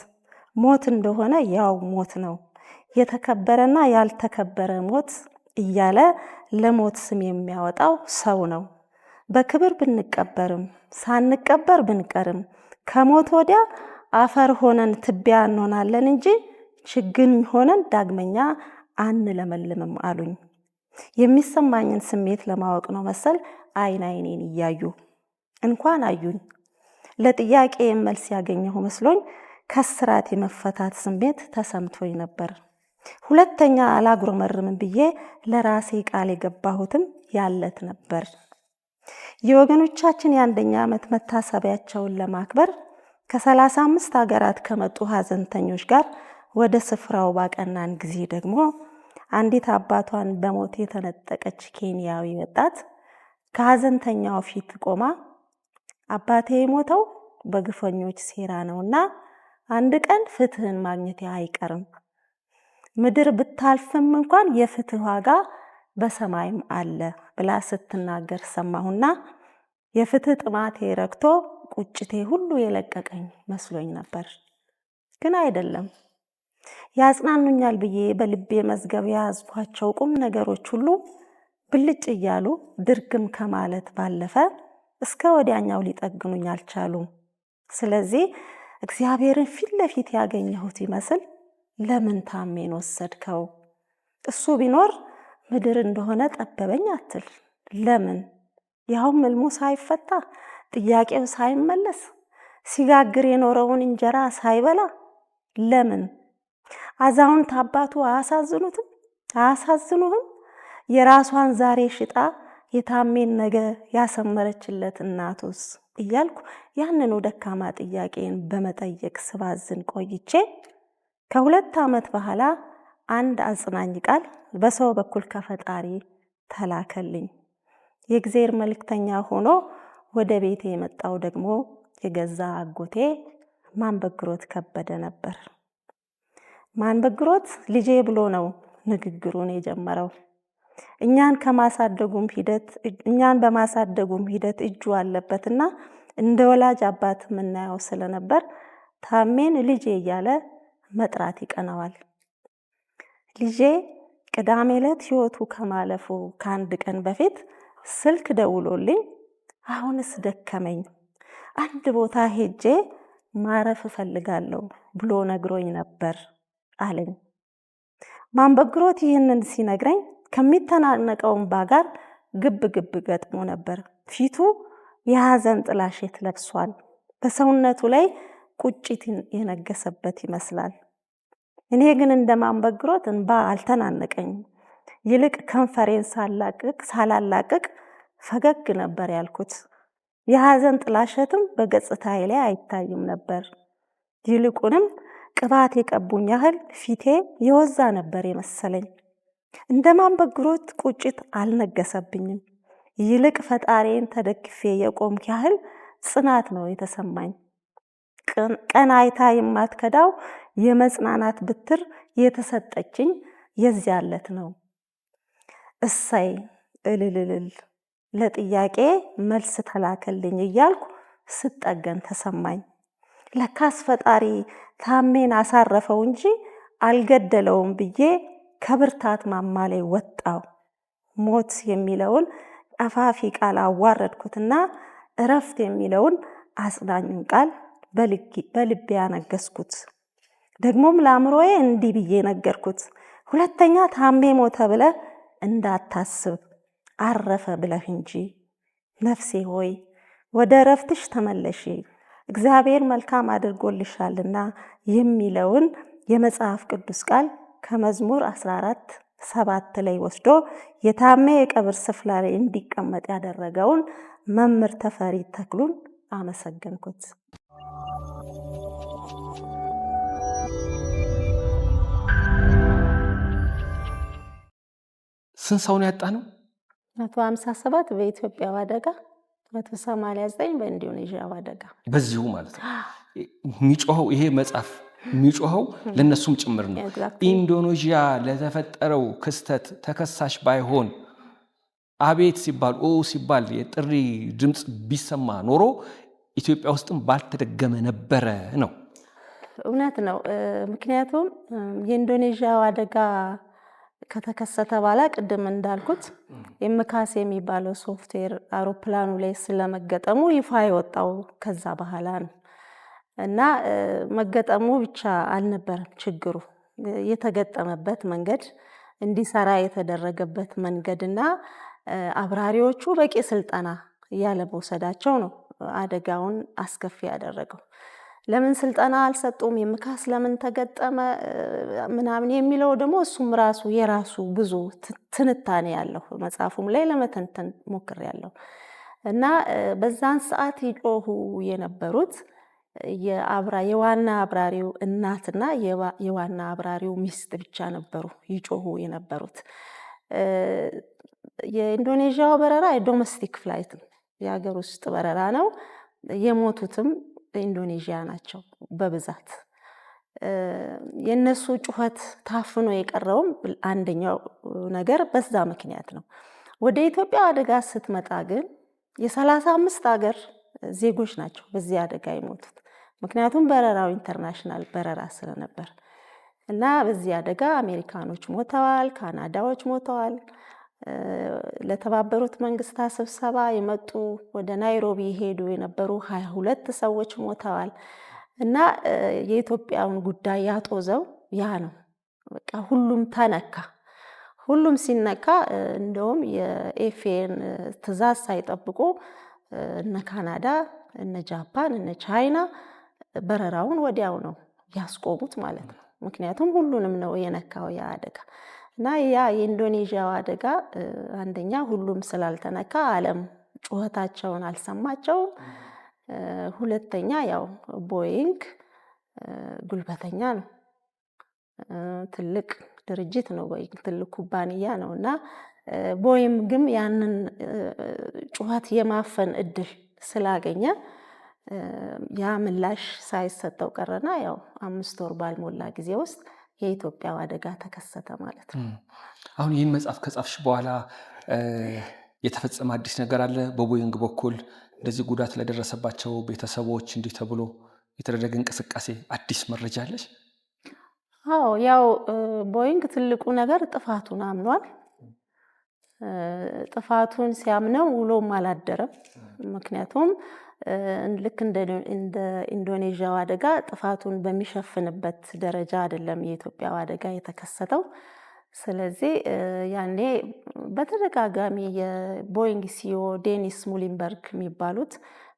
Speaker 1: ሞት እንደሆነ ያው ሞት ነው። የተከበረና ያልተከበረ ሞት እያለ ለሞት ስም የሚያወጣው ሰው ነው። በክብር ብንቀበርም ሳንቀበር ብንቀርም ከሞት ወዲያ አፈር ሆነን ትቢያ እንሆናለን እንጂ ችግኝ ሆነን ዳግመኛ አንለመልምም አሉኝ። የሚሰማኝን ስሜት ለማወቅ ነው መሰል አይን አይኔን እያዩ እንኳን አዩኝ። ለጥያቄ መልስ ያገኘሁ መስሎኝ ከስራት የመፈታት ስሜት ተሰምቶኝ ነበር። ሁለተኛ አላጉረመርምም ብዬ ለራሴ ቃል የገባሁትም ያለት ነበር። የወገኖቻችን የ1ኛ ዓመት መታሰቢያቸውን ለማክበር ከ35 ሀገራት ከመጡ ሀዘንተኞች ጋር ወደ ስፍራው ባቀናን ጊዜ ደግሞ አንዲት አባቷን በሞት የተነጠቀች ኬንያዊ ወጣት ከሀዘንተኛው ፊት ቆማ አባቴ የሞተው በግፈኞች ሴራ ነውና አንድ ቀን ፍትህን ማግኘት አይቀርም፣ ምድር ብታልፍም እንኳን የፍትህ ዋጋ በሰማይም አለ ብላ ስትናገር ሰማሁና የፍትህ ጥማቴ ረክቶ ቁጭቴ ሁሉ የለቀቀኝ መስሎኝ ነበር። ግን አይደለም። ያጽናኑኛል ብዬ በልቤ መዝገብ የያዝኳቸው ቁም ነገሮች ሁሉ ብልጭ እያሉ ድርግም ከማለት ባለፈ እስከ ወዲያኛው ሊጠግኑኝ አልቻሉም። ስለዚህ እግዚአብሔርን ፊት ለፊት ያገኘሁት ይመስል ለምን ታሜን ወሰድከው? እሱ ቢኖር ምድር እንደሆነ ጠበበኝ አትል። ለምን? ያውም ሕልሙ ሳይፈታ ጥያቄው ሳይመለስ ሲጋግር የኖረውን እንጀራ ሳይበላ ለምን? አዛውንት አባቱ አያሳዝኑትም? አያሳዝኑህም? የራሷን ዛሬ ሽጣ የታሜን ነገ ያሰመረችለት እናቱስ እያልኩ ያንኑ ደካማ ጥያቄን በመጠየቅ ስባዝን ቆይቼ ከ2 ዓመት በኋላ አንድ አጽናኝ ቃል በሰው በኩል ከፈጣሪ ተላከልኝ። የእግዚአብሔር መልእክተኛ ሆኖ ወደ ቤቴ የመጣው ደግሞ የገዛ አጎቴ ማንበግሮት ከበደ ነበር። ማንበግሮት ልጄ ብሎ ነው ንግግሩን የጀመረው። እኛን በማሳደጉም ሂደት እጁ አለበትና እንደ ወላጅ አባት የምናየው ስለነበር ታሜን ልጄ እያለ መጥራት ይቀናዋል። ልጄ ቅዳሜ ዕለት ሕይወቱ ከማለፉ ከ1 ቀን በፊት ስልክ ደውሎልኝ አሁንስ ደከመኝ፣ አንድ ቦታ ሄጄ ማረፍ እፈልጋለሁ ብሎ ነግሮኝ ነበር አለኝ። ማንበግሮት ይህንን ሲነግረኝ ከሚተናነቀው እንባ ጋር ግብ ግብ ገጥሞ ነበር። ፊቱ የሐዘን ጥላሸት ለብሷል። በሰውነቱ ላይ ቁጭት የነገሰበት ይመስላል። እኔ ግን እንደ ማንበግሮት እንባ አልተናነቀኝም። ይልቅ ከንፈሬን ሳላላቅቅ ፈገግ ነበር ያልኩት። የሐዘን ጥላሸትም በገጽታዬ ላይ አይታይም ነበር። ይልቁንም ቅባት የቀቡኝ ያህል ፊቴ የወዛ ነበር የመሰለኝ። እንደ ማንበግሮት ቁጭት አልነገሰብኝም። ይልቅ ፈጣሪን ተደግፌ የቆምኩ ያህል ጽናት ነው የተሰማኝ። ቀን አይታ የማትከዳው የመጽናናት ብትር የተሰጠችኝ የዚያ ዕለት ነው። እሰይ እልልልል ለጥያቄ መልስ ተላከልኝ እያልኩ ስጠገን ተሰማኝ። ለካስ ፈጣሪ ታሜን አሳረፈው እንጂ አልገደለውም ብዬ ከብርታት ማማ ላይ ወጣው። ሞት የሚለውን አፋፊ ቃል አዋረድኩትና እረፍት የሚለውን አጽናኙን ቃል በልቤ ያነገስኩት። ደግሞም ለአእምሮዬ እንዲህ ብዬ ነገርኩት፣ ሁለተኛ ታሜ ሞተ ብለህ እንዳታስብ አረፈ ብለህ እንጂ። ነፍሴ ሆይ ወደ እረፍትሽ ተመለሺ፣ እግዚአብሔር መልካም አድርጎልሻልና የሚለውን የመጽሐፍ ቅዱስ ቃል ከመዝሙር 14:7 ላይ ወስዶ የታሜ የቀብር ስፍራ ላይ እንዲቀመጥ ያደረገውን መምህር ተፈሪ ተክሉን አመሰገንኩት።
Speaker 2: ስንት ሰው ነው ያጣ ነው?
Speaker 1: 157 በኢትዮጵያ አደጋ፣ 189 በኢንዶኔዥያ አደጋ።
Speaker 2: በዚሁ ማለት ነው የሚጮኸው ይሄ መጽሐፍ የሚጮኸው ለነሱም ጭምር ነው። ኢንዶኔዥያ ለተፈጠረው ክስተት ተከሳሽ ባይሆን አቤት ሲባል ሲባል የጥሪ ድምፅ ቢሰማ ኖሮ ኢትዮጵያ ውስጥም ባልተደገመ ነበረ ነው።
Speaker 1: እውነት ነው። ምክንያቱም የኢንዶኔዥያ አደጋ ከተከሰተ በኋላ ቅድም እንዳልኩት ኤምካስ የሚባለው ሶፍትዌር አውሮፕላኑ ላይ ስለመገጠሙ ይፋ የወጣው ከዛ በኋላ ነው። እና መገጠሙ ብቻ አልነበረም ችግሩ፣ የተገጠመበት መንገድ፣ እንዲሰራ የተደረገበት መንገድና አብራሪዎቹ በቂ ስልጠና ያለመውሰዳቸው ነው አደጋውን አስከፊ ያደረገው። ለምን ስልጠና አልሰጡም፣ ኤምካስ ለምን ተገጠመ ምናምን የሚለው ደግሞ እሱም ራሱ የራሱ ብዙ ትንታኔ ያለው መጽሐፉም ላይ ለመተንተን ሞክሬያለሁ። እና በዛን ሰዓት ይጮሁ የነበሩት የዋና አብራሪው እናትና የዋና አብራሪው ሚስት ብቻ ነበሩ ይጮሁ የነበሩት። የኢንዶኔዥያው በረራ የዶሜስቲክ ፍላይት ነው፣ የሀገር ውስጥ በረራ ነው። የሞቱትም ኢንዶኔዥያ ናቸው በብዛት። የነሱ ጩኸት ታፍኖ የቀረውም አንደኛው ነገር በዛ ምክንያት ነው። ወደ ኢትዮጵያ አደጋ ስትመጣ ግን የ35 ሀገር ዜጎች ናቸው በዚህ አደጋ የሞቱት። ምክንያቱም በረራው ኢንተርናሽናል በረራ ስለነበር እና በዚህ አደጋ አሜሪካኖች ሞተዋል፣ ካናዳዎች ሞተዋል። ለተባበሩት መንግስታት ስብሰባ የመጡ ወደ ናይሮቢ ሄዱ የነበሩ 22 ሰዎች ሞተዋል። እና የኢትዮጵያውን ጉዳይ ያጦዘው ያ ነው። በቃ ሁሉም ተነካ። ሁሉም ሲነካ እንደውም የኤፍኤን ትዕዛዝ ሳይጠብቁ እነ ካናዳ፣ እነ ጃፓን፣ እነ ቻይና በረራውን ወዲያው ነው ያስቆሙት ማለት ነው። ምክንያቱም ሁሉንም ነው የነካው ያ አደጋ። እና ያ የኢንዶኔዥያው አደጋ አንደኛ ሁሉም ስላልተነካ ዓለም ጩኸታቸውን አልሰማቸውም። ሁለተኛ ያው ቦይንግ ጉልበተኛ ነው፣ ትልቅ ድርጅት ነው፣ ቦይንግ ትልቅ ኩባንያ ነው። እና ቦይንግም ያንን ጩኸት የማፈን እድል ስላገኘ ያ ምላሽ ሳይሰጠው ቀረና ያው 5 ወር ባልሞላ ጊዜ ውስጥ የኢትዮጵያ አደጋ ተከሰተ ማለት ነው።
Speaker 2: አሁን ይህን መጽሐፍ ከጻፍሽ በኋላ የተፈጸመ አዲስ ነገር አለ? በቦይንግ በኩል እንደዚህ ጉዳት ለደረሰባቸው ቤተሰቦች እንዲህ ተብሎ የተደረገ እንቅስቃሴ አዲስ መረጃ አለሽ?
Speaker 1: አዎ ያው ቦይንግ ትልቁ ነገር ጥፋቱን አምኗል። ጥፋቱን ሲያምነው ውሎም አላደረም። ምክንያቱም ልክ እንደ ኢንዶኔዥያው አደጋ ጥፋቱን በሚሸፍንበት ደረጃ አይደለም የኢትዮጵያው አደጋ የተከሰተው። ስለዚህ ያኔ በተደጋጋሚ የቦይንግ ሲኦ ዴኒስ ሙሊንበርግ የሚባሉት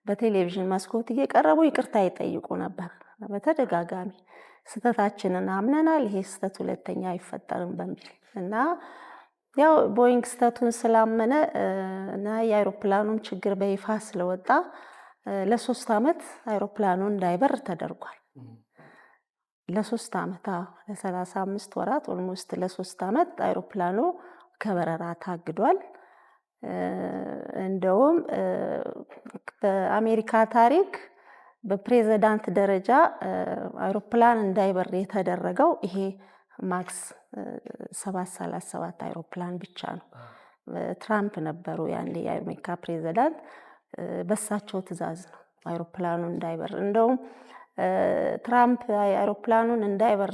Speaker 1: በቴሌቪዥን መስኮት እየቀረቡ ይቅርታ ይጠይቁ ነበር በተደጋጋሚ። ስህተታችንን አምነናል፣ ይሄ ስህተት ሁለተኛ አይፈጠርም በሚል እና ያው ቦይንግ ስህተቱን ስላመነ እና የአይሮፕላኑም ችግር በይፋ ስለወጣ ለ3 ዓመት አይሮፕላኑ እንዳይበር ተደርጓል። ለ3 ዓመት ለ35 ወራት ኦልሞስት ለ3 ዓመት አይሮፕላኑ ከበረራ ታግዷል። እንደውም በአሜሪካ ታሪክ በፕሬዝዳንት ደረጃ አውሮፕላን እንዳይበር የተደረገው ይሄ ማክስ 737 አውሮፕላን ብቻ ነው። ትራምፕ ነበሩ ያኔ የአሜሪካ ፕሬዝዳንት። በሳቸው ትዕዛዝ ነው አውሮፕላኑ እንዳይበር። እንደውም ትራምፕ አውሮፕላኑን እንዳይበር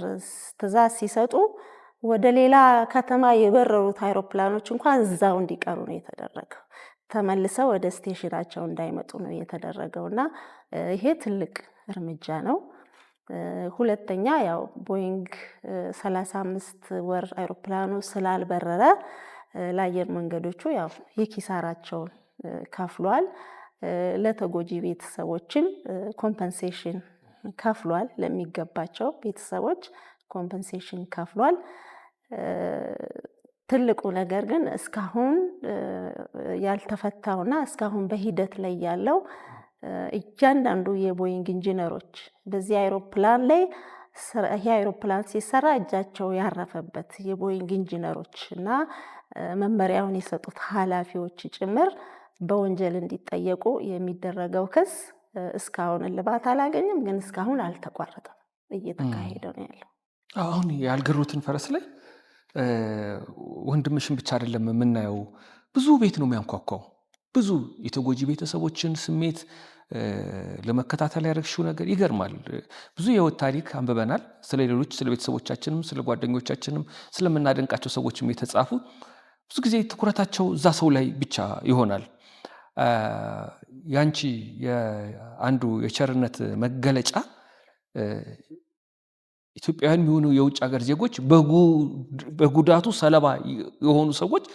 Speaker 1: ትዕዛዝ ሲሰጡ ወደ ሌላ ከተማ የበረሩት አውሮፕላኖች እንኳን እዛው እንዲቀሩ ነው የተደረገው። ተመልሰው ወደ ስቴሽናቸው እንዳይመጡ ነው የተደረገውና ይሄ ትልቅ እርምጃ ነው። ሁለተኛ ያው ቦይንግ 35 ወር አውሮፕላኑ ስላልበረረ ለአየር መንገዶቹ ያው የኪሳራቸውን ከፍሏል። ለተጎጂ ቤተሰቦችም ኮምፐንሴሽን ከፍሏል። ለሚገባቸው ቤተሰቦች ኮምፐንሴሽን ከፍሏል። ትልቁ ነገር ግን እስካሁን ያልተፈታውና እስካሁን በሂደት ላይ ያለው እያንዳንዱ የቦይንግ ኢንጂነሮች በዚህ አውሮፕላን ላይ ይሄ አውሮፕላን ሲሰራ እጃቸው ያረፈበት የቦይንግ ኢንጂነሮች እና መመሪያውን የሰጡት ኃላፊዎች ጭምር በወንጀል እንዲጠየቁ የሚደረገው ክስ እስካሁን እልባት አላገኘም፣ ግን እስካሁን አልተቋረጠም፣ እየተካሄደ ነው ያለው።
Speaker 2: አሁን ያልገሩትን ፈረስ ላይ ወንድምሽን ብቻ አይደለም የምናየው፣ ብዙ ቤት ነው የሚያንኳኳው። ብዙ የተጎጂ ቤተሰቦችን ስሜት ለመከታተል ያደረግሽው ነገር ይገርማል። ብዙ የህይወት ታሪክ አንብበናል። ስለ ሌሎች ስለ ቤተሰቦቻችንም ስለ ጓደኞቻችንም ስለምናደንቃቸው ሰዎችም የተጻፉ ብዙ ጊዜ ትኩረታቸው እዛ ሰው ላይ ብቻ ይሆናል። ያንቺ አንዱ የቸርነት መገለጫ ኢትዮጵያውያን የሚሆኑ የውጭ ሀገር ዜጎች በጉዳቱ ሰለባ የሆኑ ሰዎች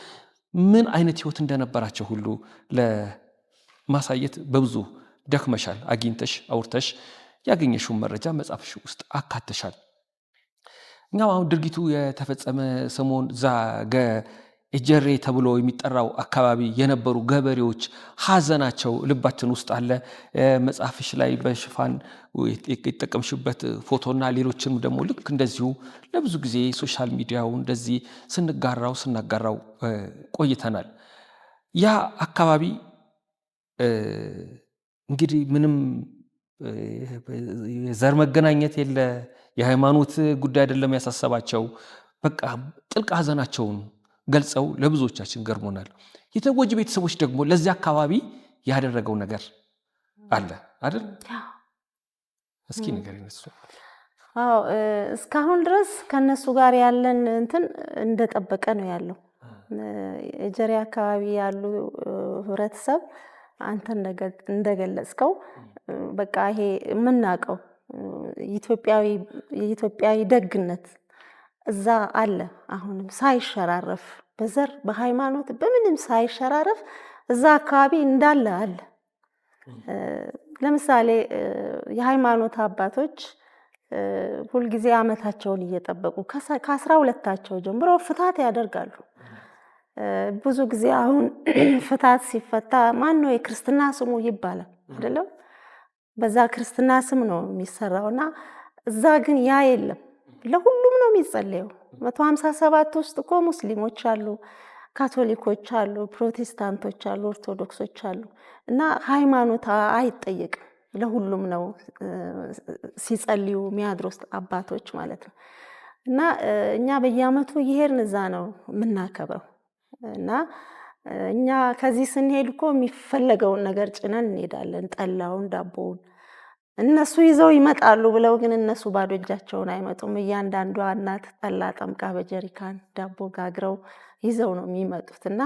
Speaker 2: ምን አይነት ህይወት እንደነበራቸው ሁሉ ለማሳየት በብዙ ደክመሻል። አግኝተሽ አውርተሽ ያገኘሽውን መረጃ መጽሐፍሽ ውስጥ አካተሻል። እኛም አሁን ድርጊቱ የተፈጸመ ሰሞን ዛገ ኤጀሬ ተብሎ የሚጠራው አካባቢ የነበሩ ገበሬዎች ሀዘናቸው ልባችን ውስጥ አለ። መጽሐፍሽ ላይ በሽፋን የተጠቀምሽበት ፎቶና ሌሎችንም ደግሞ ልክ እንደዚሁ ለብዙ ጊዜ ሶሻል ሚዲያው እንደዚህ ስናጋራው ቆይተናል። ያ አካባቢ እንግዲህ ምንም የዘር መገናኘት የለ፣ የሃይማኖት ጉዳይ አይደለም ያሳሰባቸው። በቃ ጥልቅ ሀዘናቸውን ገልጸው ለብዙዎቻችን ገርሞናል። የተጎጂ ቤተሰቦች ደግሞ ለዚህ አካባቢ ያደረገው ነገር አለ አይደል? እስኪ ነገር ይነሱ።
Speaker 1: አዎ፣ እስካሁን ድረስ ከነሱ ጋር ያለን እንትን እንደጠበቀ ነው ያለው። ኤጀሬ አካባቢ ያሉ ህብረተሰብ አንተ እንደገለጽከው በቃ ይሄ የምናውቀው የኢትዮጵያዊ ደግነት እዛ አለ። አሁንም ሳይሸራረፍ በዘር በሃይማኖት በምንም ሳይሸራረፍ እዛ አካባቢ እንዳለ አለ። ለምሳሌ የሃይማኖት አባቶች ሁልጊዜ ዓመታቸውን እየጠበቁ ከ12ታቸው ጀምሮ ፍታት ያደርጋሉ። ብዙ ጊዜ አሁን ፍታት ሲፈታ ማን ነው የክርስትና ስሙ ይባላል አይደለም? በዛ ክርስትና ስም ነው የሚሰራውና እዛ ግን ያ የለም። ለሁሉም ነው የሚጸለየው። 157 ውስጥ እኮ ሙስሊሞች አሉ፣ ካቶሊኮች አሉ፣ ፕሮቴስታንቶች አሉ፣ ኦርቶዶክሶች አሉ እና ሃይማኖት አይጠየቅም። ለሁሉም ነው ሲጸልዩ የሚያድሩት አባቶች ማለት ነው። እና እኛ በየዓመቱ ይሄን እዛ ነው የምናከብረው እና እኛ ከዚህ ስንሄድ እኮ የሚፈለገውን ነገር ጭነን እንሄዳለን። ጠላውን፣ ዳቦውን እነሱ ይዘው ይመጣሉ ብለው ግን እነሱ ባዶ እጃቸውን አይመጡም። እያንዳንዷ እናት ጠላ ጠምቃ በጀሪካን ዳቦ ጋግረው ይዘው ነው የሚመጡት እና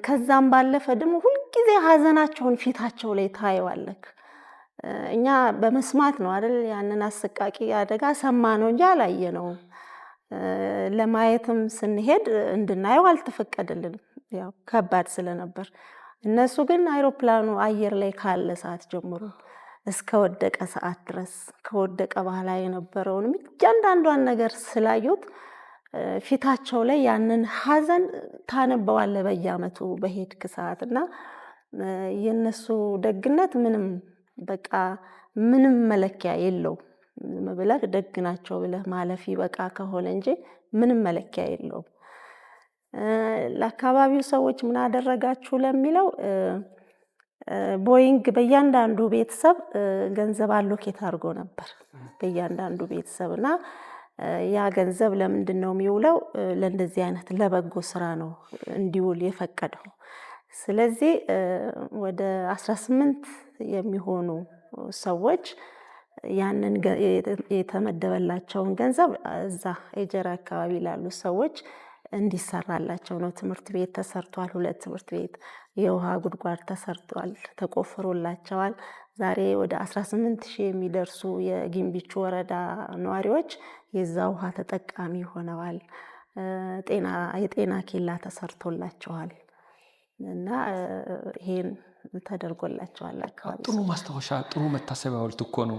Speaker 1: ከዛም ባለፈ ደግሞ ሁልጊዜ ሀዘናቸውን ፊታቸው ላይ ታየዋለክ። እኛ በመስማት ነው አይደል? ያንን አሰቃቂ አደጋ ሰማ ነው እንጂ አላየነውም። ለማየትም ስንሄድ እንድናየው አልተፈቀደልንም፣ ያው ከባድ ስለነበር። እነሱ ግን አይሮፕላኑ አየር ላይ ካለ ሰዓት ጀምሮ እስከ ወደቀ ሰዓት ድረስ ከወደቀ በኋላ የነበረውን እያንዳንዷን ነገር ስላዩት ፊታቸው ላይ ያንን ሀዘን ታነበዋለ በየዓመቱ በሄድክ ሰዓት እና የነሱ ደግነት ምንም በቃ ምንም መለኪያ የለው ብለህ ደግ ናቸው ብለህ ማለፍ ይበቃ ከሆነ እንጂ ምንም መለኪያ የለውም። ለአካባቢው ሰዎች ምን አደረጋችሁ ለሚለው ቦይንግ በእያንዳንዱ ቤተሰብ ገንዘብ አሎኬት አድርጎ ነበር። በእያንዳንዱ ቤተሰብ እና ያ ገንዘብ ለምንድን ነው የሚውለው? ለእንደዚህ አይነት ለበጎ ስራ ነው እንዲውል የፈቀደው። ስለዚህ ወደ 18 የሚሆኑ ሰዎች ያንን የተመደበላቸውን ገንዘብ እዛ ኤጀራ አካባቢ ላሉ ሰዎች እንዲሰራላቸው ነው። ትምህርት ቤት ተሰርቷል። 2 ትምህርት ቤት፣ የውሃ ጉድጓድ ተሰርቷል፣ ተቆፍሮላቸዋል። ዛሬ ወደ 18,000 የሚደርሱ የጊምቢቹ ወረዳ ነዋሪዎች የዛ ውሃ ተጠቃሚ ሆነዋል። የጤና ኬላ ተሰርቶላቸዋል እና ይሄን ተደርጎላቸዋል። አካባቢ
Speaker 2: ጥሩ ማስታወሻ፣ ጥሩ መታሰቢያ ሐውልት እኮ ነው።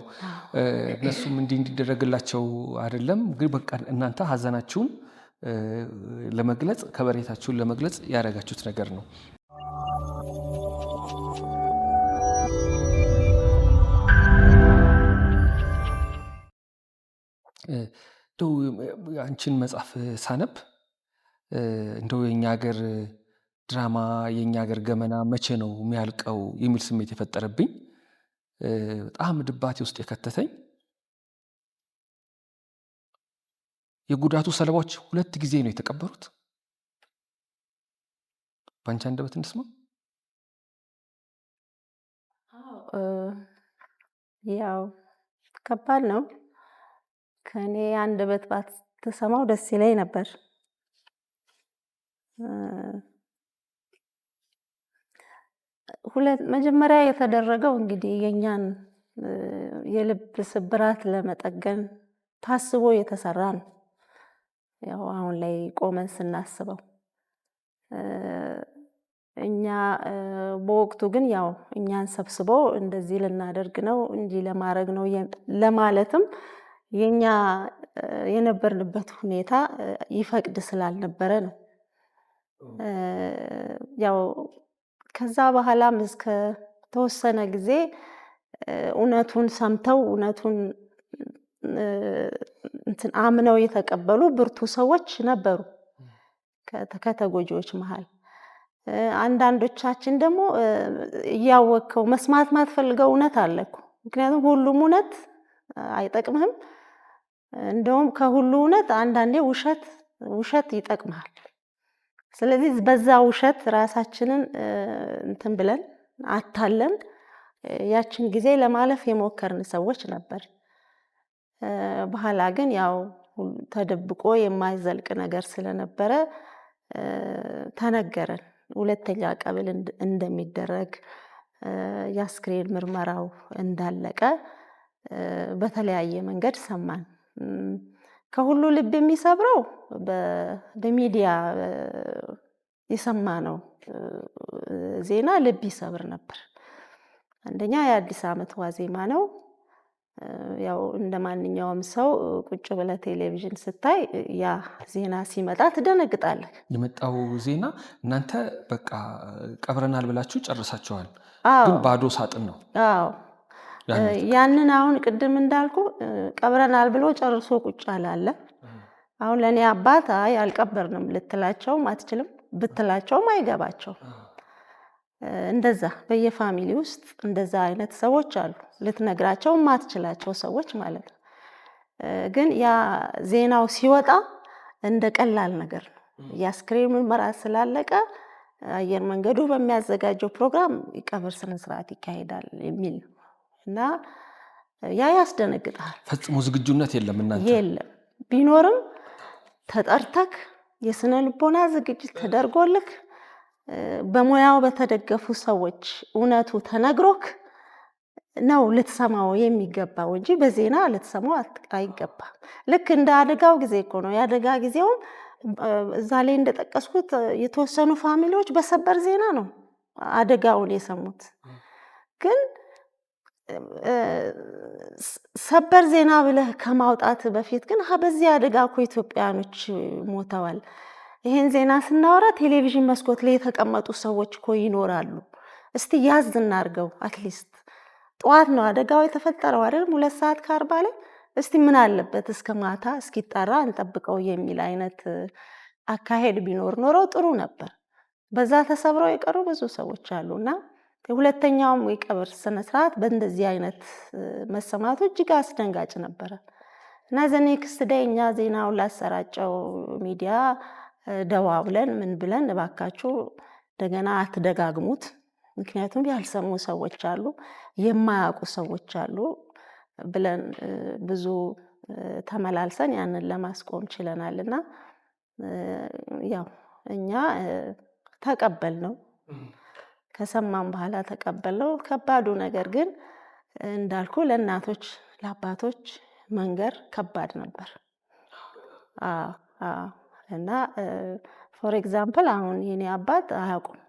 Speaker 2: እነሱም እንዲደረግላቸው አይደለም ግን በቃ እናንተ ሀዘናችሁን ለመግለጽ ከበሬታችሁን ለመግለጽ ያደረጋችሁት ነገር ነው። እንደው አንቺን መጽሐፍ ሳነብ እንደው የኛ ሀገር ድራማ የኛ ሀገር ገመና መቼ ነው የሚያልቀው የሚል ስሜት የፈጠረብኝ በጣም ድባቴ ውስጥ የከተተኝ የጉዳቱ ሰለባዎች 2 ጊዜ ነው የተቀበሩት። ባንቺ አንደበት እንስማ።
Speaker 1: ያው ከባድ ነው። ከኔ አንደበት ባትሰማው ደስ ይለኝ ነበር። መጀመሪያ የተደረገው እንግዲህ የኛን የልብ ስብራት ለመጠገን ታስቦ የተሰራ ነው። ያው አሁን ላይ ቆመን ስናስበው እኛ በወቅቱ ግን ያው እኛን ሰብስቦ እንደዚህ ልናደርግ ነው እንጂ ለማድረግ ነው ለማለትም የኛ የነበርንበት ሁኔታ ይፈቅድ ስላልነበረ ነው። ያው ከዛ በኋላም እስከ ተወሰነ ጊዜ እውነቱን ሰምተው እውነቱን አምነው የተቀበሉ ብርቱ ሰዎች ነበሩ ከተጎጂዎች መሃል። አንዳንዶቻችን ደግሞ እያወቅከው መስማት ማትፈልገው እውነት አለ እኮ። ምክንያቱም ሁሉም እውነት አይጠቅምህም። እንደውም ከሁሉ እውነት አንዳንዴ ውሸት ይጠቅማል። ስለዚህ በዛ ውሸት ራሳችንን ብለን አታለን ያችን ጊዜ ለማለፍ የሞከርን ሰዎች ነበር። በኋላ ግን ያው ተደብቆ የማይዘልቅ ነገር ስለነበረ ተነገረን። 2ኛ ቀብል እንደሚደረግ የአስክሬን ምርመራው እንዳለቀ በተለያየ መንገድ ሰማን። ከሁሉ ልብ የሚሰብረው በሚዲያ የሰማነው ዜና ልብ ይሰብር ነበር። አንደኛ የአዲስ ዓመት ዋዜማ ነው። ያው እንደማንኛውም ሰው ቁጭ ብለህ ቴሌቪዥን ስታይ ያ ዜና ሲመጣ ትደነግጣለህ።
Speaker 2: የመጣው ዜና እናንተ በቃ ቀብረናል ብላችሁ ጨርሳችኋል፣ ግን ባዶ ሳጥን ነው።
Speaker 1: አዎ ያንን አሁን ቅድም እንዳልኩ ቀብረናል ብሎ ጨርሶ ቁጭ አላለ። አሁን ለኔ አባት አይ አልቀበርንም ልትላቸውም አትችልም፣ ብትላቸውም አይገባቸውም። እንደዛ በየፋሚሊ ውስጥ እንደዛ አይነት ሰዎች አሉ፣ ልትነግራቸው ማትችላቸው ሰዎች ማለት ነው። ግን ያ ዜናው ሲወጣ እንደ ቀላል ነገር ነው። የአስክሬን ምርመራ ስላለቀ አየር መንገዱ በሚያዘጋጀው ፕሮግራም የቀብር ስነስርዓት ይካሄዳል የሚል እና ያ ያስደነግጣል።
Speaker 2: ፈጽሞ ዝግጁነት የለም እናንተ?
Speaker 1: የለም። ቢኖርም ተጠርተክ የስነ ልቦና ዝግጅት ተደርጎልክ በሙያው በተደገፉ ሰዎች እውነቱ ተነግሮክ ነው ልትሰማው የሚገባው እንጂ በዜና ልትሰማው አይገባም። ልክ እንደ አደጋው ጊዜ እኮ ነው። የአደጋ ጊዜውም እዛ ላይ እንደጠቀስኩት የተወሰኑ ፋሚሊዎች በሰበር ዜና ነው አደጋውን የሰሙት። ግን ሰበር ዜና ብለህ ከማውጣት በፊት ግን በዚህ አደጋ እኮ ኢትዮጵያኖች ሞተዋል፣ ይሄን ዜና ስናወራ ቴሌቪዥን መስኮት ላይ የተቀመጡ ሰዎች እኮ ይኖራሉ፣ እስቲ ያዝ እናርገው። አትሊስት ጠዋት ነው አደጋው የተፈጠረው አይደል? 2:40 ላይ እስቲ ምን አለበት እስከ ማታ እስኪጣራ እንጠብቀው የሚል አይነት አካሄድ ቢኖር ኖሮ ጥሩ ነበር። በዛ ተሰብረው የቀሩ ብዙ ሰዎች አሉና የሁለተኛውም የቀብር ስነ ስርዓት በእንደዚህ አይነት መሰማቱ እጅግ አስደንጋጭ ነበረ እና ዘኔክስት ዴይ እኛ ዜናውን ላሰራጨው ሚዲያ ደዋውለን ምን ብለን እባካችሁ እንደገና አትደጋግሙት፣ ምክንያቱም ያልሰሙ ሰዎች አሉ፣ የማያውቁ ሰዎች አሉ ብለን ብዙ ተመላልሰን ያንን ለማስቆም ችለናልና ያው እኛ ተቀበልነው። ከሰማን በኋላ ተቀበልነው። ከባዱ ነገር ግን እንዳልኩ ለእናቶች ለአባቶች መንገር ከባድ ነበር። እና ፎር ኤግዛምፕል አሁን የኔ አባት አያውቁም።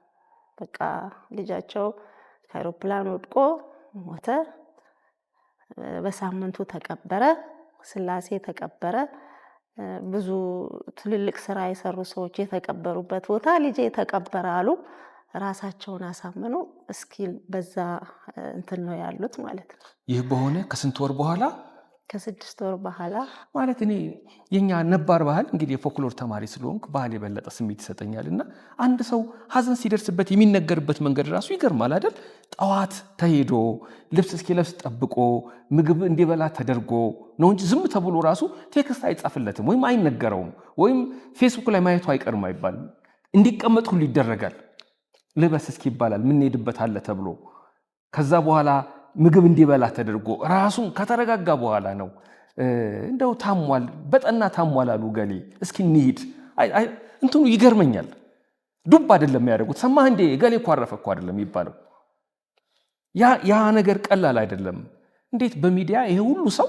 Speaker 1: በቃ ልጃቸው ከአውሮፕላን ወድቆ ሞተ፣ በሳምንቱ ተቀበረ፣ ስላሴ ተቀበረ። ብዙ ትልልቅ ስራ የሰሩ ሰዎች የተቀበሩበት ቦታ ልጄ ተቀበረ አሉ። ራሳቸውን አሳመኑ። እስኪል በዛ እንትን ነው ያሉት ማለት ነው።
Speaker 2: ይህ በሆነ ከስንት ወር በኋላ?
Speaker 1: ከ6 ወር በኋላ
Speaker 2: ማለት እኔ የኛ ነባር ባህል እንግዲህ የፎክሎር ተማሪ ስለሆንኩ ባህል የበለጠ ስሜት ይሰጠኛል እና አንድ ሰው ሀዘን ሲደርስበት የሚነገርበት መንገድ ራሱ ይገርማል አይደል? ጠዋት ተሄዶ ልብስ እስኪለብስ ጠብቆ ምግብ እንዲበላ ተደርጎ ነው እንጂ ዝም ተብሎ ራሱ ቴክስት አይጻፍለትም ወይም አይነገረውም ወይም ፌስቡክ ላይ ማየቱ አይቀርም አይባልም። እንዲቀመጥ ሁሉ ይደረጋል። ልበስ እስኪ ይባላል፣ ምን ሄድበት አለ ተብሎ ከዛ በኋላ ምግብ እንዲበላ ተደርጎ ራሱን ከተረጋጋ በኋላ ነው እንደው ታሟል፣ በጠና ታሟል አሉ ገሌ፣ እስኪ እንሂድ። እንትኑ ይገርመኛል። ዱብ አይደለም ያደርጉት። ሰማህ እንዴ ገሌ እኮ አረፈ እኮ አይደለም ይባለው። ያ ነገር ቀላል አይደለም። እንዴት በሚዲያ ይሄ ሁሉ ሰው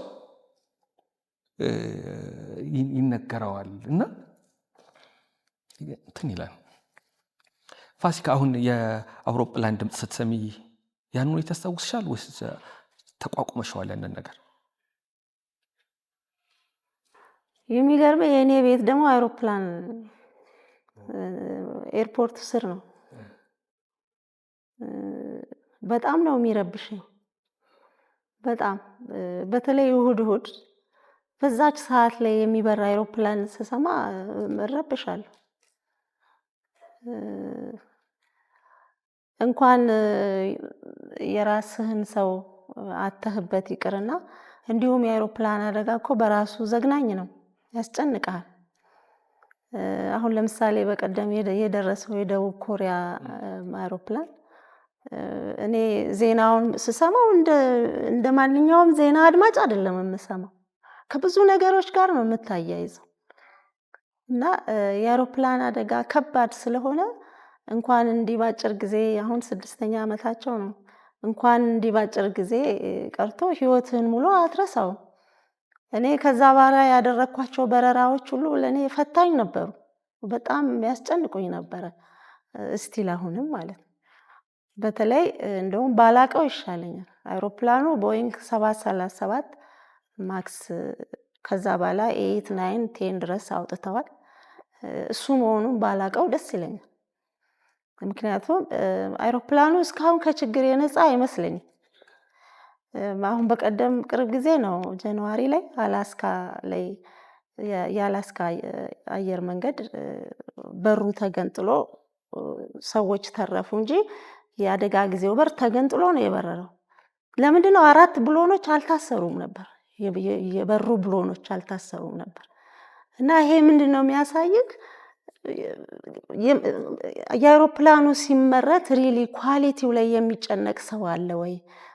Speaker 2: ይነገረዋል? እና እንትን ይላል። ፋሲካ አሁን የአውሮፕላን ድምፅ ስትሰሚ ያን ሁኔታ ታስታውስሻል ወይስ ተቋቁመሽዋል ያንን ነገር?
Speaker 1: የሚገርመው የኔ ቤት ደግሞ አውሮፕላን ኤርፖርት ስር ነው። በጣም ነው የሚረብሽኝ። በጣም በተለይ እሁድ በዛች ሰዓት ላይ የሚበራ አውሮፕላን ስሰማ እረብሻለሁ። እንኳን የራስህን ሰው አተህበት ይቅርና እንዲሁም የአውሮፕላን አደጋ እኮ በራሱ ዘግናኝ ነው፣ ያስጨንቃል። አሁን ለምሳሌ በቀደም የደረሰው የደቡብ ኮሪያ አውሮፕላን እኔ ዜናውን ስሰማው እንደ ማንኛውም ዜና አድማጭ አይደለም የምሰማው፣ ከብዙ ነገሮች ጋር ነው የምታያይዘው እና የአውሮፕላን አደጋ ከባድ ስለሆነ እንኳን እንዲህ ባጭር ጊዜ አሁን 6ኛ ዓመታቸው ነው። እንኳን እንዲህ ባጭር ጊዜ ቀርቶ ህይወትን ሙሉ አትረሳው። እኔ ከዛ በኋላ ያደረኳቸው በረራዎች ሁሉ ለኔ ፈታኝ ነበሩ። በጣም ያስጨንቁኝ ነበረ። እስቲል አሁንም ማለት ነው። በተለይ እንደውም ባላቀው ይሻለኛል። አውሮፕላኑ ቦይንግ 737 ማክስ ከዛ በኋላ 8 9 10 ድረስ አውጥተዋል። እሱ መሆኑን ባላቀው ደስ ይለኛል። ምክንያቱም አውሮፕላኑ እስካሁን ከችግር የነፃ አይመስለኝም። አሁን በቀደም ቅርብ ጊዜ ነው ጃንዋሪ ላይ አላስካ ላይ የአላስካ አየር መንገድ በሩ ተገንጥሎ ሰዎች ተረፉ እንጂ የአደጋ ጊዜው በር ተገንጥሎ ነው የበረረው። ለምንድነው 4 ብሎኖች አልታሰሩም ነበር? የበሩ ብሎኖች አልታሰሩም ነበር። እና ይሄ ምንድነው የሚያሳይክ? የአውሮፕላኑ ሲመረት ሪሊ ኳሊቲው ላይ የሚጨነቅ ሰው አለ ወይ?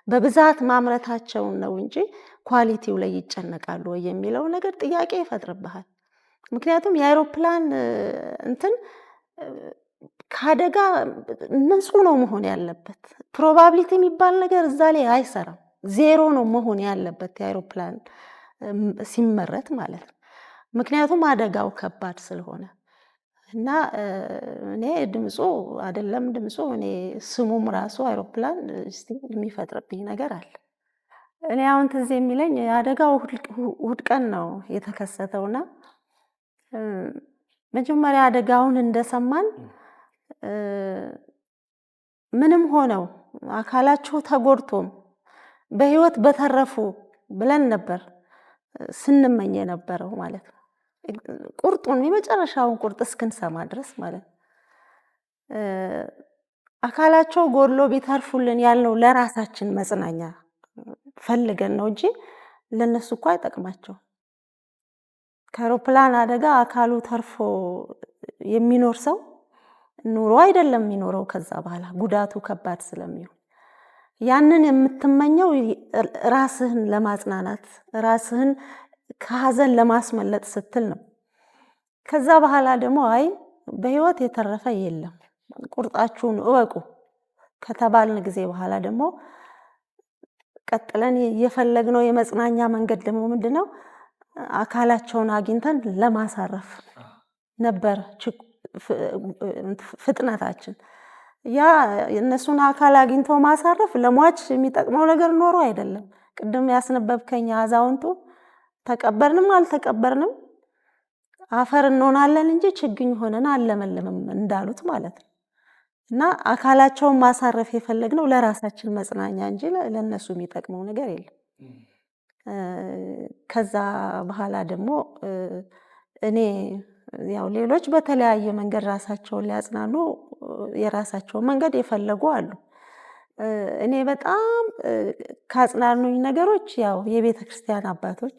Speaker 1: በብዛት ማምረታቸው ነው እንጂ ኳሊቲው ላይ ይጨነቃሉ ወይ የሚለው ነገር ጥያቄ ይፈጥርብሃል። ምክንያቱም የአውሮፕላን እንትን ከአደጋ ንጹህ ነው መሆን ያለበት። ፕሮባቢሊቲ የሚባል ነገር እዛ ላይ አይሰራም። ዜሮ ነው መሆን ያለበት የአውሮፕላን ሲመረት ማለት ነው። ምክንያቱም አደጋው ከባድ ስለሆነ እና እኔ ድምፁ አይደለም ድምፁ እኔ ስሙም ራሱ አውሮፕላን እስቲ የሚፈጥርብኝ ነገር አለ። እኔ አሁን ትዝ የሚለኝ አደጋው እሑድ ቀን ነው የተከሰተውና መጀመሪያ አደጋውን እንደሰማን ምንም ሆነው አካላቸው ተጎድቶም በህይወት በተረፉ ብለን ነበር ስንመኝ የነበረው ማለት ነው። ቁርጡን የመጨረሻውን ቁርጥ እስክንሰማ ድረስ ማለት ነው። አካላቸው ጎድሎ ቢተርፉልን ያልነው ለራሳችን መጽናኛ ፈልገን ነው እንጂ ለነሱ እኮ አይጠቅማቸው። ከአውሮፕላን አደጋ አካሉ ተርፎ የሚኖር ሰው ኑሮ አይደለም የሚኖረው። ከዛ በኋላ ጉዳቱ ከባድ ስለሚሆን ያንን የምትመኘው ራስህን ለማጽናናት ራስህን ከሐዘን ለማስመለጥ ስትል ነው። ከዛ በኋላ ደግሞ አይ በህይወት የተረፈ የለም ቁርጣችሁን እወቁ ከተባልን ጊዜ በኋላ ደግሞ ቀጥለን የፈለግነው የመጽናኛ መንገድ ደግሞ ምንድነው? አካላቸውን አግኝተን ለማሳረፍ ነበር ፍጥነታችን። ያ እነሱን አካል አግኝቶ ማሳረፍ ለሟች የሚጠቅመው ነገር ኖሮ አይደለም። ቅድም ያስነበብከኝ አዛውንቱ ተቀበርንም አልተቀበርንም አፈር እንሆናለን እንጂ ችግኝ ሆነን አለመለምም እንዳሉት ማለት ነው። እና አካላቸውን ማሳረፍ የፈለግነው ለራሳችን መጽናኛ እንጂ ለነሱ የሚጠቅመው ነገር የለም። ከዛ በኋላ ደግሞ እኔ ያው ሌሎች በተለያየ መንገድ ራሳቸውን ሊያጽናኑ የራሳቸውን መንገድ የፈለጉ አሉ። እኔ በጣም ካጽናኑኝ ነገሮች ያው የቤተክርስቲያን አባቶች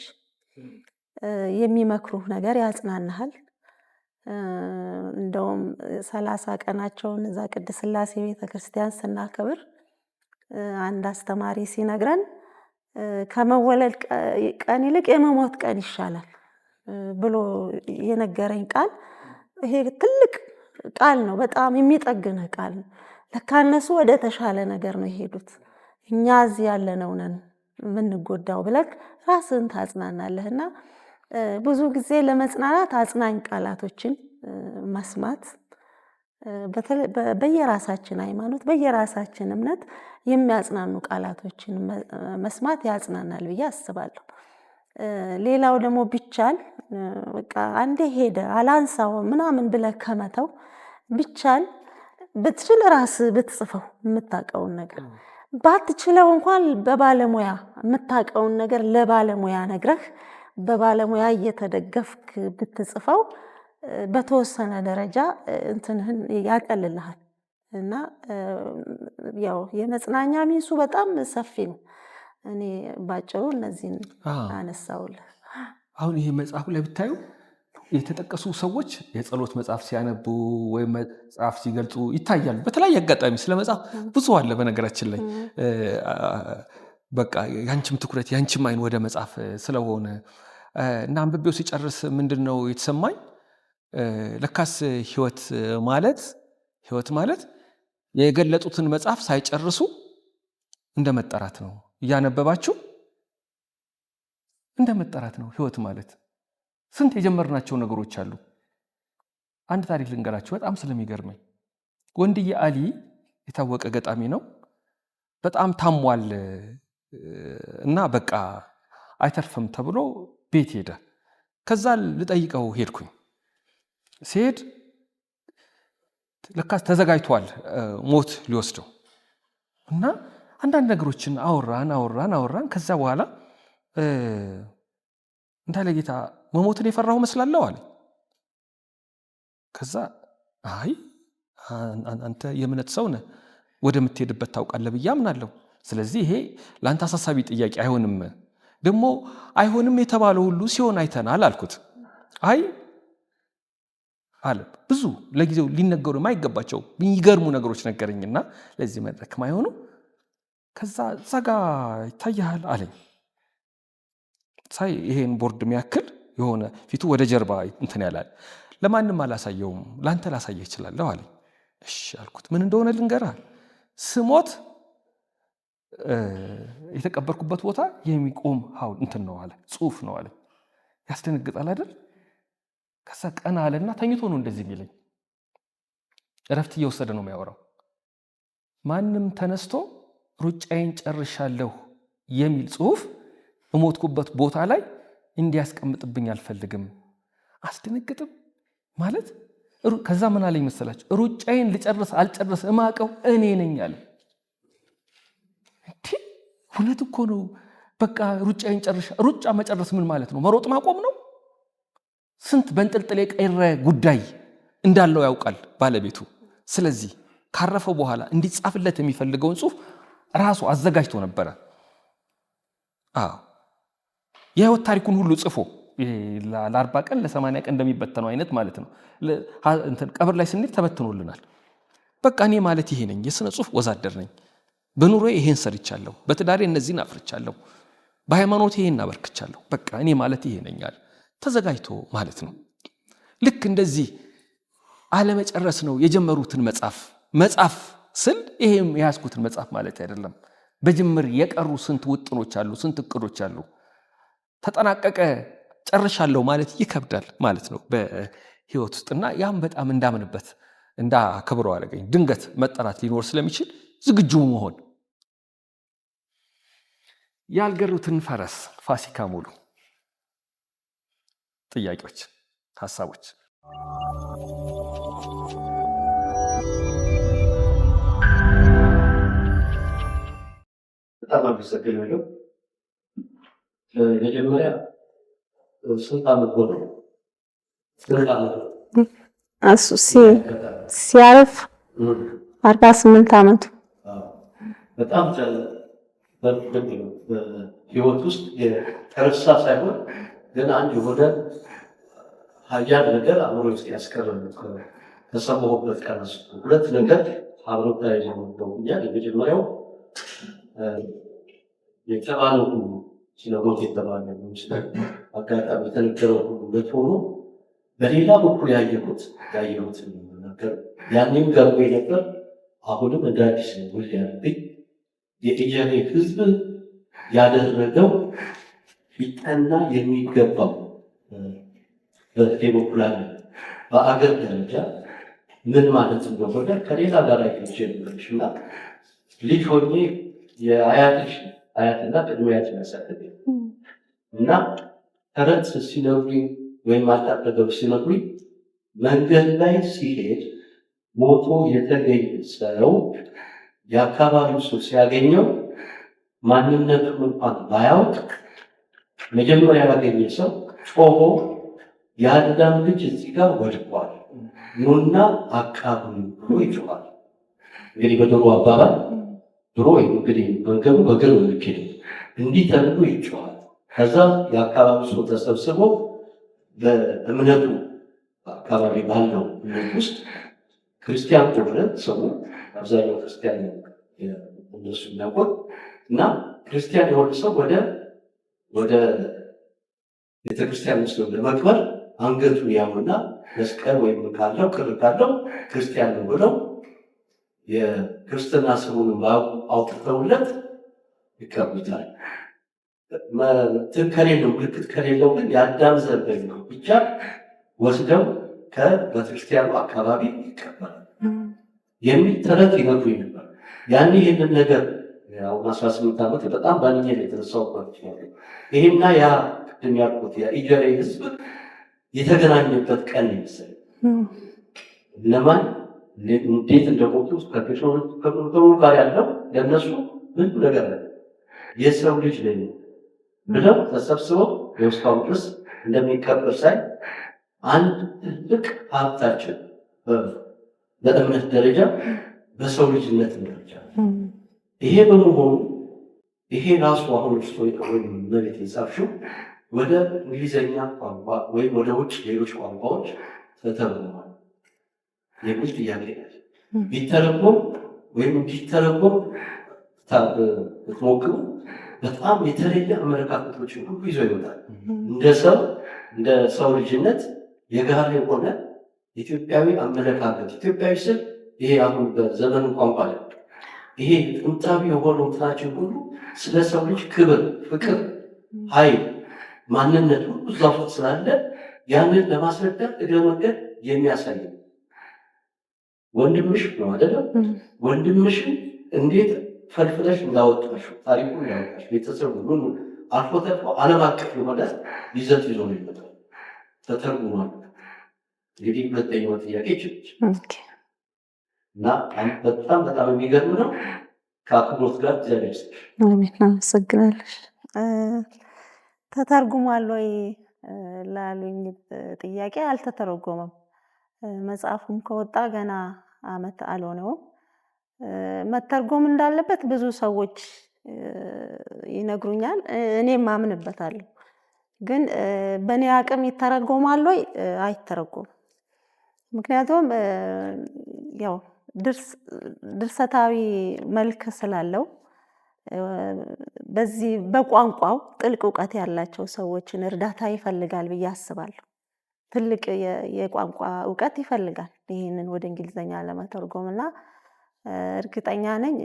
Speaker 1: የሚመክሩህ ነገር ያጽናናሃል። እንደውም 30 ቀናቸውን እዛ ቅድስት ሥላሴ ቤተክርስቲያን ስናከብር አንድ አስተማሪ ሲነግረን ከመወለድ ቀን ይልቅ የመሞት ቀን ይሻላል ብሎ የነገረኝ ቃል ይሄ ትልቅ ቃል ነው። በጣም የሚጠግንህ ቃል ነው። ለካ እነሱ ወደ ተሻለ ነገር ነው የሄዱት። እኛ እዚህ ያለነው ነን የምንጎዳው ብለህ ራስህን ታጽናናለህና ብዙ ጊዜ ለመጽናናት አጽናኝ ቃላቶችን መስማት በየራሳችን ሃይማኖት በየራሳችን እምነት የሚያጽናኑ ቃላቶችን መስማት ያጽናናል ብዬ አስባለሁ። ሌላው ደግሞ ቢቻል በቃ አንዴ ሄደ አላንሳው ምናምን ብለህ ከመተው ቢቻል ብትችል ራስህ ብትጽፈው የምታውቀውን ነገር ባትችለው እንኳን በባለሙያ የምታውቀውን ነገር ለባለሙያ ነግረህ በባለሙያ እየተደገፍክ ብትጽፈው በተወሰነ ደረጃ እንትንህን ያቀልልሃል። እና ያው የመጽናኛ ሚንሱ በጣም ሰፊ ነው። እኔ ባጭሩ እነዚህን አነሳውልህ።
Speaker 2: አሁን ይሄ መጽሐፍ ላይ ብታዩ የተጠቀሱ ሰዎች የጸሎት መጽሐፍ ሲያነቡ ወይም መጽሐፍ ሲገልጹ ይታያሉ። በተለያየ አጋጣሚ ስለ መጽሐፍ ብዙ አለ በነገራችን ላይ በቃ ያንቺም ትኩረት ያንቺም አይን ወደ መጽሐፍ ስለሆነ እና አንብቤው ሲጨርስ ምንድነው የተሰማኝ? ለካስ ህይወት ማለት የገለጡትን መጽሐፍ ሳይጨርሱ እንደመጠራት ነው። እያነበባችሁ እንደመጠራት ነው ህይወት ማለት። ስንት የጀመርናቸው ነገሮች አሉ። አንድ ታሪክ ልንገራችሁ በጣም ስለሚገርመኝ። ወንድዬ አሊ የታወቀ ገጣሚ ነው። በጣም ታሟል እና በቃ አይተርፍም ተብሎ ቤት ሄደ። ከዛ ልጠይቀው ሄድኩኝ። ሲሄድ ለካስ ተዘጋጅቷል ሞት ሊወስደው እና አንዳንድ ነገሮችን አወራን። ከዛ በኋላ እንዳለ ጌታ መሞትን የፈራሁ መስላለሁ አለ። ከዛ አይ አንተ የእምነት ሰው ነህ ወደምትሄድበት ታውቃለህ ብዬ አምናለሁ። ስለዚህ ይሄ ለአንተ አሳሳቢ ጥያቄ አይሆንም። ደግሞ አይሆንም የተባለው ሁሉ ሲሆን አይተናል አልኩት። አይ አለ ብዙ ለጊዜው ሊነገሩ የማይገባቸው የሚገርሙ ነገሮች ነገረኝና ለዚህ መድረክ ማይሆኑ ከዛ ዛጋ ይታያል አለኝ። ሳይ ይሄን ቦርድ የሚያክል የሆነ ፊቱ ወደ ጀርባ እንትን ያላል። ለማንም አላሳየውም ላንተ ላሳየህ እችላለሁ አለኝ። እሺ አልኩት። ምን እንደሆነ ልንገርህ? ስሞት የተቀበርኩበት ቦታ የሚቆም ሐውልት እንትን ነው አለ፣ ጽሑፍ ነው አለ። ያስደነግጣል አይደል? ከዛ ቀና አለና ተኝቶ ነው እንደዚህ የሚለኝ። እረፍት እየወሰደ ነው የሚያወራው። ማንም ተነስቶ ሩጫዬን ጨርሻለሁ የሚል ጽሑፍ እሞትኩበት ቦታ ላይ እንዲያስቀምጥብኝ አልፈልግም። አስደነግጥም ማለት ከዛ ምን አለኝ መሰላችሁ? ሩጫዬን ልጨርስ አልጨርስ እማቀው እኔ ነኝ አለ። እንዴ እውነት እኮ ነው። በቃ ሩጫዬን ጨርሻ። ሩጫ መጨረስ ምን ማለት ነው? መሮጥ ማቆም ነው። ስንት በእንጥልጥል የቀረ ጉዳይ እንዳለው ያውቃል ባለቤቱ። ስለዚህ ካረፈው በኋላ እንዲጻፍለት የሚፈልገውን ጽሑፍ ራሱ አዘጋጅቶ ነበረ። የህይወት ታሪኩን ሁሉ ጽፎ ለ40 ቀን ለ80 ቀን እንደሚበተነው አይነት ማለት ነው። ቀብር ላይ ስንሄድ ተበትኖልናል። በቃ እኔ ማለት ይሄ ነኝ፣ የሥነ ጽሑፍ ወዛደር ነኝ፣ በኑሮዬ ይሄን ሰርቻለሁ፣ በትዳሬ እነዚህን አፍርቻለሁ፣ በሃይማኖት ይሄን አበርክቻለሁ፣ በቃ እኔ ማለት ይሄ ነኝ አለ። ተዘጋጅቶ ማለት ነው። ልክ እንደዚህ አለመጨረስ ነው የጀመሩትን መጽሐፍ ስል ይሄም የያዝኩትን መጽሐፍ ማለት አይደለም። በጅምር የቀሩ ስንት ውጥኖች አሉ፣ ስንት እቅዶች አሉ። ተጠናቀቀ ጨርሻለሁ ማለት ይከብዳል ማለት ነው በህይወት ውስጥና ያም በጣም እንዳምንበት እንዳከብረው አለገኝ። ድንገት መጠራት ሊኖር ስለሚችል ዝግጁ መሆን። ያልገሩትን ፈረስ ፋሲካ ሙሉ። ጥያቄዎች፣ ሀሳቦች?
Speaker 3: በጣም አመሰግናለሁ። መጀመሪያ ስንት ዓመት ሆነ?
Speaker 1: እሱ ሲያርፍ 48 ዓመቱ።
Speaker 3: በጣም በህይወት ውስጥ የተረሳ ሳይሆን ግን አንድ የሆነ ሀያል ነገር አእምሮ ውስጥ ያስቀረበት ከሰማሁበት ቀን ሁለት ነገር አብሮ ተያይዞ ነውኛል። የመጀመሪያው የተባለው ሁሉ ሲነግሮት የተባለ ይችላል አጋጣሚ የተነገረው ሁሉ ለት ሆኖ በሌላ በኩል ያየሁት ነገር ያኔም ገርሞ ነበር። አሁንም እንደ አዲስ ውል ያለብኝ የኢጀሬ ህዝብ ያደረገው ሊጠና የሚገባው በዴሞክራሲ በአገር ደረጃ ምን ማለት እንደሆነ ከሌላ ጋር ይችላልና ልጅ ሆኜ አያትና ቅድመ አያት ያሳደገኝ እና ተረት ሲነግሩኝ ወይም አጣጥለው ሲነግሩኝ መንገድ ላይ ሲሄድ ሞቶ የተገኘ ሰው የአካባቢው ሰው ሲያገኘው ማንነቱን እንኳን ባያውቅ መጀመሪያ ያገኘ ሰው ጮሆ የአዳም ልጅ እዚህ ጋር ወድቋል ኑና አካባቢ ብሎ ይጮኻል። እንግዲህ በድሮ አባባል ድሮ እንግዲህ መንገዱ በእግር ነው የሚሄደው፣ እንዲህ ተብሎ ይጮኻል። ከዛ የአካባቢው ሰው ተሰብስቦ በእምነቱ አካባቢ ባለው እምነት ውስጥ ክርስቲያን ከሆነ ሰው አብዛኛው ክርስቲያን እነሱ የሚያውቁት እና ክርስቲያን የሆነ ሰው ወደ ቤተክርስቲያን ውስጥ ለመቅበር አንገቱን ያሙና መስቀል ወይም ካለው ክር ካለው ክርስቲያን ነው ብለው የክርስትና ስሙን አውጥተውለት ይቀቡታል። ከሌለው ምልክት ከሌለው ግን የአዳም ዘር ነው ብቻ ወስደው ከቤተክርስቲያኑ አካባቢ ይቀበላል የሚል ተረት ይነግሩኝ ነበር። ያኔ ይህንን ነገር አሁን 18 ዓመት በጣም ባንኛ የተነሳው ማለት ነው። ይሄና ያ ቅድም ያልኩት የኢጀሬ ህዝብ የተገናኘበት ቀን ይመስል ለማን እንዴት እንደሞቱ ከፔትሮሉ ጋር ያለው ለነሱ ምን ነገር ነው የሰው ልጅ ነኝ ብለው ተሰብስበው የውስጣው ድረስ እንደሚከበር ሳይ አንድ ትልቅ ሀብታችን በእምነት ደረጃ በሰው ልጅነት ደረጃ ይሄ በመሆኑ ይሄ ራሱ አሁን ውስጥ ወይም መሬት የጻፍሽው ወደ እንግሊዘኛ ቋንቋ ወይም ወደ ውጭ ሌሎች ቋንቋዎች ተተርጉሟል የሚል ጥያቄ ቢተረጎም ወይም እንዲተረጎም ብትሞክሩ በጣም የተለየ አመለካከቶችን ሁሉ ይዞ ይወጣል። እንደ ሰው ልጅነት የጋራ የሆነ ኢትዮጵያዊ አመለካከት ኢትዮጵያዊ ስል ይሄ አሁን በዘመኑ ቋንቋ ላይ ይሄ ጥንታዊ የሆነው እንትናችን ሁሉ ስለ ሰው ልጅ ክብር፣ ፍቅር፣ ኃይል፣ ማንነት ሁሉ እዛ ውስጥ ስላለ ያንን ለማስረዳት እግረ መንገድ የሚያሳይ ወንድምሽ ነው አይደለም? ወንድምሽን እንዴት ፈልፍለሽ እንዳወጣሽው ታሪኩን እንዳወጣሽ ቤተሰቡ ሁሉ አልፎ ተርፎ ዓለም አቀፍ የሆነ ይዘት ይዞ ነው የሚመጣው። ተተርጉሟል። እንግዲህ ሁለተኛው ጥያቄ ይችላል እና በጣም የሚገርም ነው። ከአክብሮት ጋር እግዚአብሔር ይስጥሽ።
Speaker 1: አሜን። አመሰግናለሁ። ተተርጉሟል ወይ ላሉኝ ጥያቄ አልተተረጎመም። መጽሐፉም ከወጣ ገና ዓመት አልሆነውም። መተርጎም እንዳለበት ብዙ ሰዎች ይነግሩኛል፣ እኔም አምንበታለሁ። ግን በእኔ አቅም ይተረጎማል ወይ? አይተረጎም። ምክንያቱም ያው ድርሰታዊ መልክ ስላለው በዚህ በቋንቋው ጥልቅ እውቀት ያላቸው ሰዎችን እርዳታ ይፈልጋል ብዬ አስባለሁ። ትልቅ የቋንቋ እውቀት ይፈልጋል ይህንን ወደ እንግሊዝኛ ለመተርጎም እና እርግጠኛ ነኝ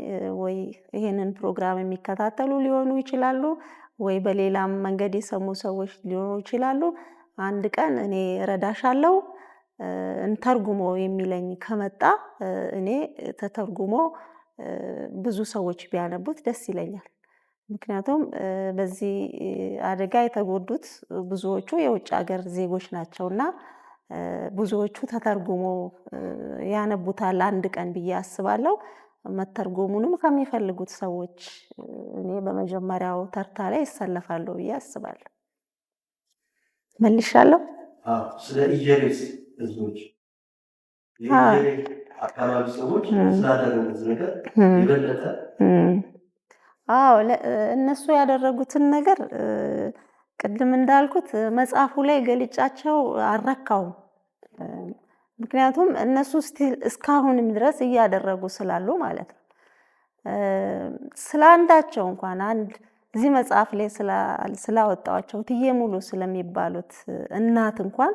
Speaker 1: ወይ ይህንን ፕሮግራም የሚከታተሉ ሊሆኑ ይችላሉ፣ ወይ በሌላም መንገድ የሰሙ ሰዎች ሊሆኑ ይችላሉ። አንድ ቀን እኔ እረዳሻለሁ እንተርጉሞ የሚለኝ ከመጣ እኔ ተተርጉሞ ብዙ ሰዎች ቢያነቡት ደስ ይለኛል። ምክንያቱም በዚህ አደጋ የተጎዱት ብዙዎቹ የውጭ ሀገር ዜጎች ናቸውና ብዙዎቹ ተተርጉሞ ያነቡታል አንድ ቀን ብዬ አስባለሁ። መተርጎሙንም ከሚፈልጉት ሰዎች እኔ በመጀመሪያው ተርታ ላይ እሰለፋለሁ ብዬ አስባለሁ። መልሻለሁ።
Speaker 3: ስለ ኢየሬስ ህዝቦች የኢየሬስ አካባቢ ሰዎች ስላደረጉት ነገር የበለጠ
Speaker 1: እነሱ ያደረጉትን ነገር ቅድም እንዳልኩት መጽሐፉ ላይ ገልጫቸው አልረካውም። ምክንያቱም እነሱ እስካሁንም ድረስ እያደረጉ ስላሉ ማለት ነው። ስለ አንዳቸው እንኳን አንድ እዚህ መጽሐፍ ላይ ስላወጣዋቸው እትዬ ሙሉ ስለሚባሉት እናት እንኳን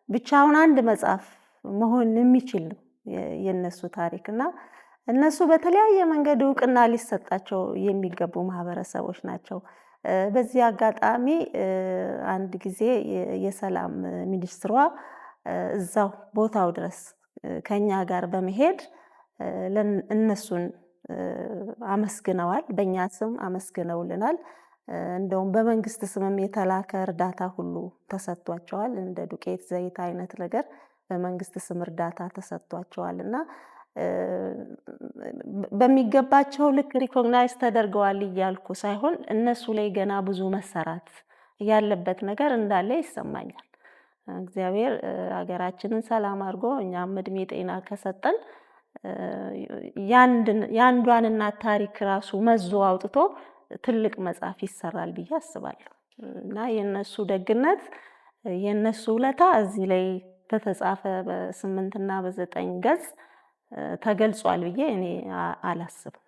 Speaker 1: ብቻውን አንድ መጽሐፍ መሆን የሚችል ነው የነሱ ታሪክ እና እነሱ በተለያየ መንገድ እውቅና ሊሰጣቸው የሚገቡ ማህበረሰቦች ናቸው። በዚህ አጋጣሚ አንድ ጊዜ የሰላም ሚኒስትሯ እዛው ቦታው ድረስ ከኛ ጋር በመሄድ እነሱን አመስግነዋል። በእኛ ስም አመስግነውልናል። እንደውም በመንግስት ስምም የተላከ እርዳታ ሁሉ ተሰጥቷቸዋል። እንደ ዱቄት፣ ዘይት አይነት ነገር በመንግስት ስም እርዳታ ተሰጥቷቸዋል እና በሚገባቸው ልክ ሪኮግናይዝ ተደርገዋል እያልኩ ሳይሆን እነሱ ላይ ገና ብዙ መሰራት ያለበት ነገር እንዳለ ይሰማኛል። እግዚአብሔር ሀገራችንን ሰላም አድርጎ እኛም እድሜ ጤና ከሰጠን የአንዷን እናት ታሪክ ራሱ መዞ አውጥቶ ትልቅ መጽሐፍ ይሰራል ብዬ አስባለሁ እና የነሱ ደግነት የነሱ ውለታ እዚህ ላይ በተጻፈ በ8 እና በ9 ገጽ ተገልጿል ብዬ እኔ አላስብም።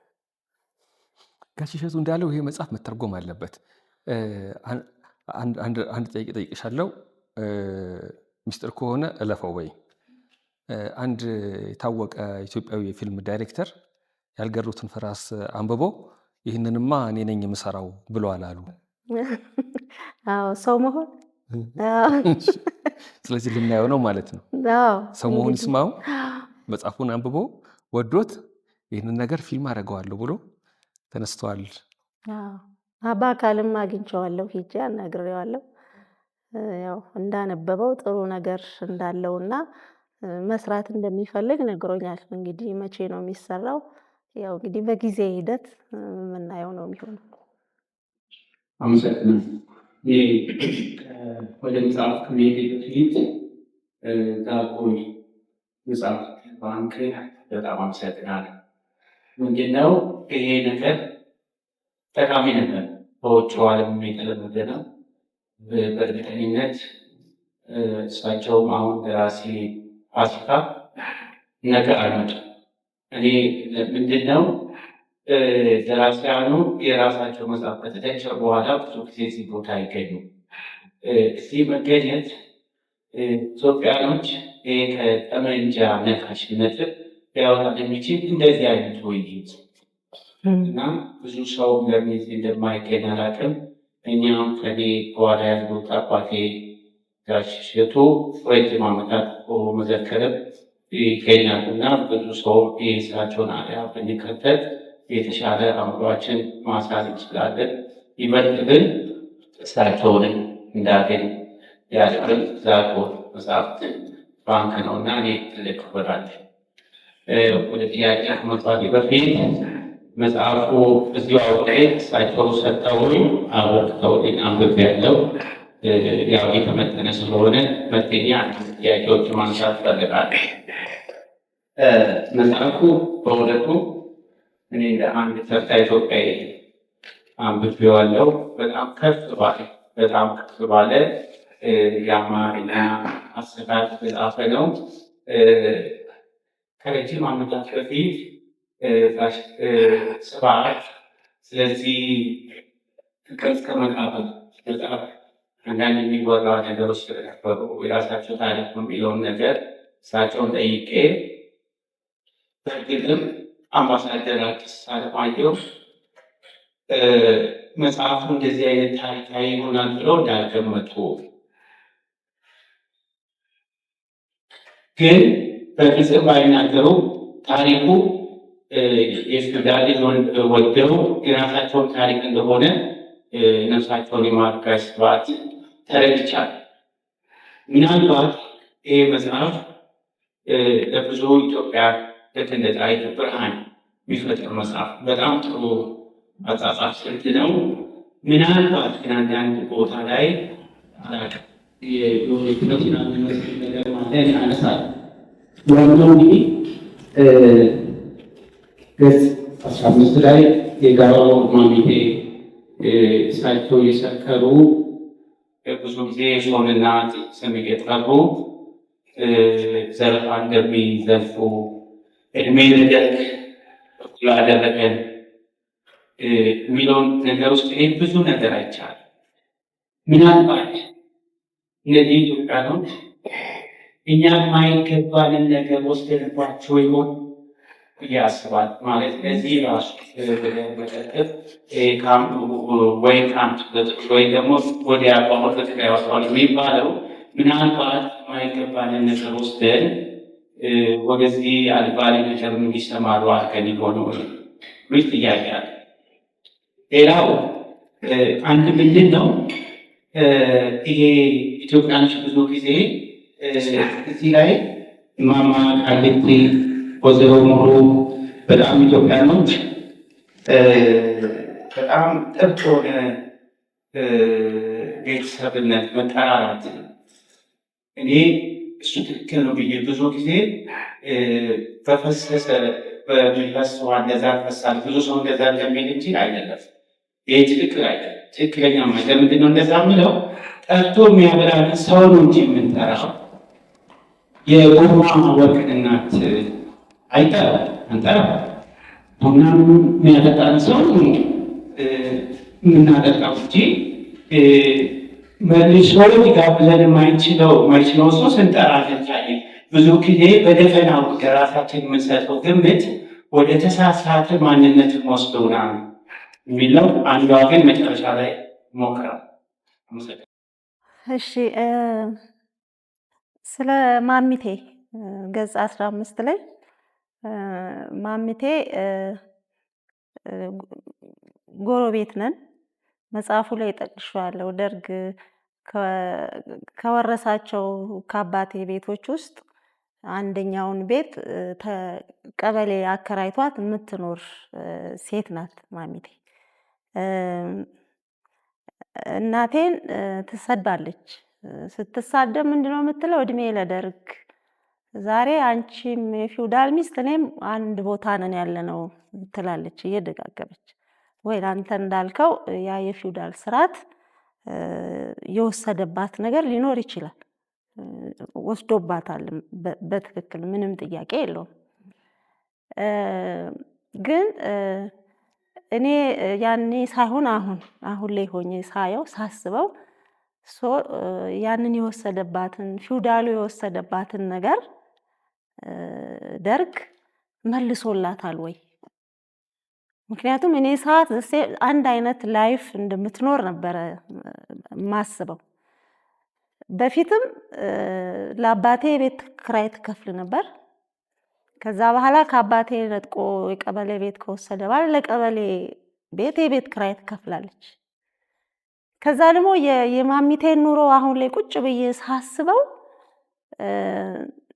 Speaker 2: ጋሽ እሸቱ እንዳለው ይሄ መጽሐፍ መተርጎም አለበት። አንድ ጥያቄ ጠይቅሻለሁ፣ ሚስጥር ከሆነ እለፈው ወይ። አንድ የታወቀ ኢትዮጵያዊ የፊልም ዳይሬክተር ያልገሩትን ፈረስ አንብቦ ይህንንማ እኔ ነኝ የምሰራው ብለዋል አሉ።
Speaker 1: አዎ ሰው መሆን
Speaker 2: ስለዚህ ልናየው ነው ማለት ነው። ሰው መሆን ይስማው መጽሐፉን አንብቦ ወዶት ይህንን ነገር ፊልም አደርገዋለሁ ብሎ ተነስተዋል።
Speaker 1: በአካልም አግኝቼዋለሁ፣ ሄጄ አናግሬዋለሁ። ያው እንዳነበበው ጥሩ ነገር እንዳለውና መስራት እንደሚፈልግ ነግሮኛል። እንግዲህ መቼ ነው የሚሰራው? ያው እንግዲህ በጊዜ ሂደት የምናየው ነው የሚሆነው።
Speaker 4: አመሰግናለሁ። ወደ መጽሐፍ ከመሄዴ በፊት ዛጎል መጽሐፍ ባንክ በጣም አመሰግናለሁ። ምንድነው ይሄ ነገር ጠቃሚ ነገር በውጭው ዓለም የተለመደ ነው። በእርግጠኝነት እሳቸውም አሁን ደራሲ ፋሲካ ነገር አልመጣም። እኔ ምንድነው ደራሲያኑ የራሳቸው መጽሐፍ ከተተቸ በኋላ ብዙ ጊዜ እዚህ ቦታ አይገኙም። እዚህ መገኘት ኢትዮጵያኖች ይሄ ከጠመንጃ ነካሽነት ሊያወጣ የሚችል እንደዚህ አይነት ውይይት እና ብዙ ሰው ለሚዜ እንደማይገኝ አላውቅም። እኛም ከኔ በኋላ ያሉት አባቴ ጋሽ እሸቱ ረጅም ዓመታት መዘከርም ይገኛል እና ብዙ ሰው ይህ ስራቸውን አርአያ ብንከተል የተሻለ አእምሯችን ማሳል እንችላለን። ይበልጥ ግን እሳቸውን እንዳገኝ ያደረግ ዛጎል መጽሐፍት ባንክ ነው እና እኔ ትልቅ ክብር አለኝ። ወደ ጥያቄ ከመግባቴ በፊት መጽሐፉ እዚሁ አውቄ እሳቸው ሰጠውኝ አበርክተውልኝ አንብቤያለሁ። ያው የተመጠነ ስለሆነ መተኛ ጥያቄዎች ማንሳት ፈልጋለሁ። መጽሐፉ በእውነቱ እኔ እንደ አንድ ተርታ ኢትዮጵያዊ አንብቤዋለሁ። በጣም ከፍ ባለ የአማርኛ አሰራር የተጻፈ ነው። ከረጅም ዓመታት በፊት ስብሐት ስለዚህ ፍቅር እስከ መቃብር መጽሐፍ አንዳንድ የሚወራ ነገሮች ስለነበሩ የራሳቸው ታሪክ የሚለውን ነገር እሳቸውን ጠይቄ በእርግጥም አምባሳደር አዲስ አለማየሁ መጽሐፉ እንደዚህ አይነት ታሪካዊ ይሆናል ብለው እንዳልገመቱ ግን በግልጽ ባይናገሩ ታሪኩ የፊውዳሊዝም ወደው የራሳቸውን ታሪክ እንደሆነ ነፍሳቸውን ይማር ጋሽ ስብሐት ተረድቻለሁ። ምናልባት ይህ መጽሐፍ ለብዙ ኢትዮጵያ ልክ እንደ ፀሐይ ብርሃን የሚፈጥር መጽሐፍ በጣም ጥሩ አጻጻፍ ስልት ነው። ምናልባት ግን አንዳንድ ቦታ ላይ የፖለቲና የሚመስል ነገር ማለት ያነሳል። ዋናው እንግዲህ ገጽ 15 ላይ የጋራው ማሚቴ እሳቸው የሰከሩ ብዙ ጊዜ የሰውንና ስም እየጠሩ ዘረፋ እንደሚዘልፉ እድሜ ለደርግ እኩል አደረገን የሚለውን ነገር ውስጥ እኔ ብዙ ነገር አይቻልም። ምናልባት እነዚህ ኢትዮጵያኖች እኛ የማይገባንን ነገር ወስደንባቸው ይሆን ብዬ አስባለሁ። ማለት ለዚህ ራሱ መጠቀፍ ወይ ካምፕ ወይ ደግሞ ወዲያ ቋሞት ያወጣዋል የሚባለው ምናልባት የማይገባንን ነገር ወስደን ወደዚህ አልባሌ ነገር እንዲሰማሩ አድርገን የሆነ ብዬ ጥያቄ አለ። ሌላው አንድ ምንድን ነው ይሄ ኢትዮጵያኖች ብዙ ጊዜ እዚህ ላይ እማማ ቃሊቲ ወይዘሮ ሙሉ በጣም ኢትዮጵያኖች በጣም ጥብቅ የሆነ ቤተሰብነት መጠራራት እኔ እሱ ትክክል ነው ብዬ ብዙ ጊዜ በፈሰሰ በሚፈሰው እንደዛ ፈሳል ብዙ ሰው እንደዛ እንደሚል እንጂ አይደለም። ይህ ትክክል አይደለም። ትክክለኛ ለምንድን ነው እንደዛ ምለው? ጠርቶ የሚያበላን ሰው ነው እንጂ የምንጠራው የጎማ ወርቅ እናት አንጠራ። ቡና የሚያጠጣን ሰው የምናጠጣው እንጂ መልሶ ሊጋብዘን ማይችለው ሰው ስንጠራ ለምሳሌ ብዙ ጊዜ በደፈናው ራሳችን የምንሰጠው ግምት ወደ ተሳሳተ ማንነት ወስዶና የሚለው አንዷ ግን መጨረሻ ላይ ሞክራል።
Speaker 1: እሺ ስለ ማሚቴ ገጽ 15 ላይ ማሚቴ ጎረቤት ነን። መጽሐፉ ላይ ጠቅሼዋለሁ። ደርግ ከወረሳቸው ከአባቴ ቤቶች ውስጥ አንደኛውን ቤት ቀበሌ አከራይቷት የምትኖር ሴት ናት ማሚቴ። እናቴን ትሰድባለች። ስትሳደብ ምንድነው የምትለው? እድሜ ለደርግ ዛሬ አንቺም የፊውዳል ሚስት እኔም አንድ ቦታ ነን ያለነው ትላለች እየደጋገመች። ወይ አንተ እንዳልከው ያ የፊውዳል ስርዓት የወሰደባት ነገር ሊኖር ይችላል። ወስዶባታል በትክክል ምንም ጥያቄ የለውም። ግን እኔ ያኔ ሳይሆን አሁን ላይ ሆኜ ሳስበው ያንን የወሰደባትን ፊውዳሉ የወሰደባትን ነገር ደርግ መልሶላታል ወይ? ምክንያቱም እኔ ሰዓት አንድ አይነት ላይፍ እንደምትኖር ነበረ ማስበው። በፊትም ለአባቴ ቤት ክራይ ትከፍል ነበር። ከዛ በኋላ ከአባቴ ነጥቆ የቀበሌ ቤት ከወሰደ በኋላ ለቀበሌ ቤት የቤት ክራይ ትከፍላለች። ከዛ ደግሞ የማሚቴን ኑሮ አሁን ላይ ቁጭ ብዬ ሳስበው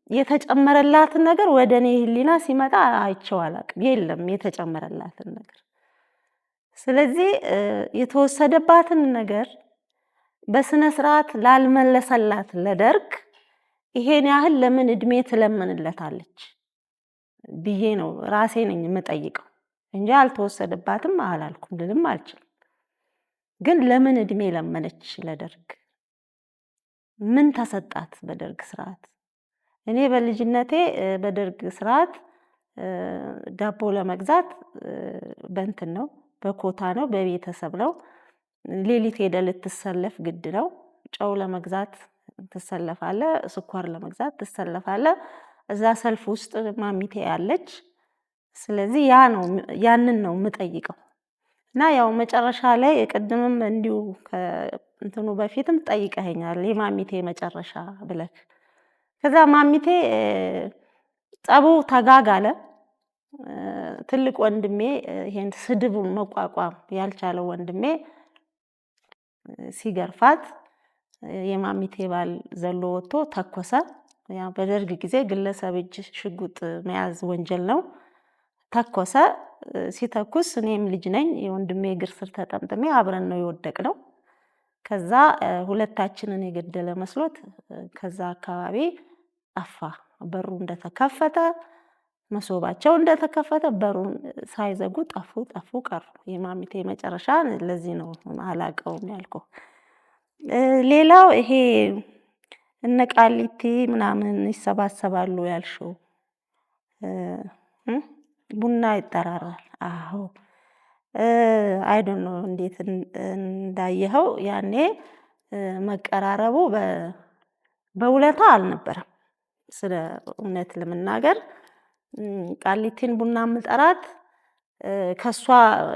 Speaker 1: የተጨመረላትን ነገር ወደ እኔ ህሊና ሲመጣ አይቼው አላውቅም። የለም የተጨመረላትን ነገር። ስለዚህ የተወሰደባትን ነገር በስነ ስርዓት ላልመለሰላት ለደርግ ይሄን ያህል ለምን እድሜ ትለምንለታለች ብዬ ነው ራሴ ነኝ የምጠይቀው እንጂ አልተወሰደባትም አላልኩም ልልም አልችልም። ግን ለምን እድሜ ለመነች ለደርግ? ምን ተሰጣት በደርግ ስርዓት? እኔ በልጅነቴ በደርግ ስርዓት ዳቦ ለመግዛት በእንትን ነው በኮታ ነው በቤተሰብ ነው። ሌሊት ሄደህ ልትሰለፍ ግድ ነው። ጨው ለመግዛት ትሰለፋለህ፣ ስኳር ለመግዛት ትሰለፋለህ። እዛ ሰልፍ ውስጥ ማሚቴ ያለች። ስለዚህ ያንን ነው የምጠይቀው። እና ያው መጨረሻ ላይ ቅድምም እንዲሁ ከእንትኑ በፊትም ጠይቀኸኛል የማሚቴ መጨረሻ ብለህ። ከዛ ማሚቴ ጸቡ ተጋጋለ። ትልቅ ወንድሜ ይሄን ስድቡን መቋቋም ያልቻለው ወንድሜ ሲገርፋት የማሚቴ ባል ዘሎ ወጥቶ ተኮሰ። ያ በደርግ ጊዜ ግለሰብ እጅ ሽጉጥ መያዝ ወንጀል ነው። ተኮሰ። ሲተኩስ እኔም ልጅ ነኝ የወንድሜ እግር ስር ተጠምጥሜ አብረን ነው የወደቅነው። ከዛ ሁለታችንን የገደለ መስሎት ከዛ አካባቢ ጠፋ። በሩ እንደተከፈተ መሶባቸው እንደተከፈተ በሩን ሳይዘጉ ጠፉ ቀሩ። የማሚቴ መጨረሻ ለዚህ ነው አላቀውም ያልኩህ። ሌላው ይሄ እነ ቃሊቲ ምናምን ይሰባሰባሉ ያልሽው ቡና ይጠራራል። አዎ አይ ዶንት ኖ እንዴት እንዳየኸው ያኔ መቀራረቡ በውለታ አልነበረም። ስለ እውነት ለመናገር ቃሊቲን ቡና ምጠራት ከሷ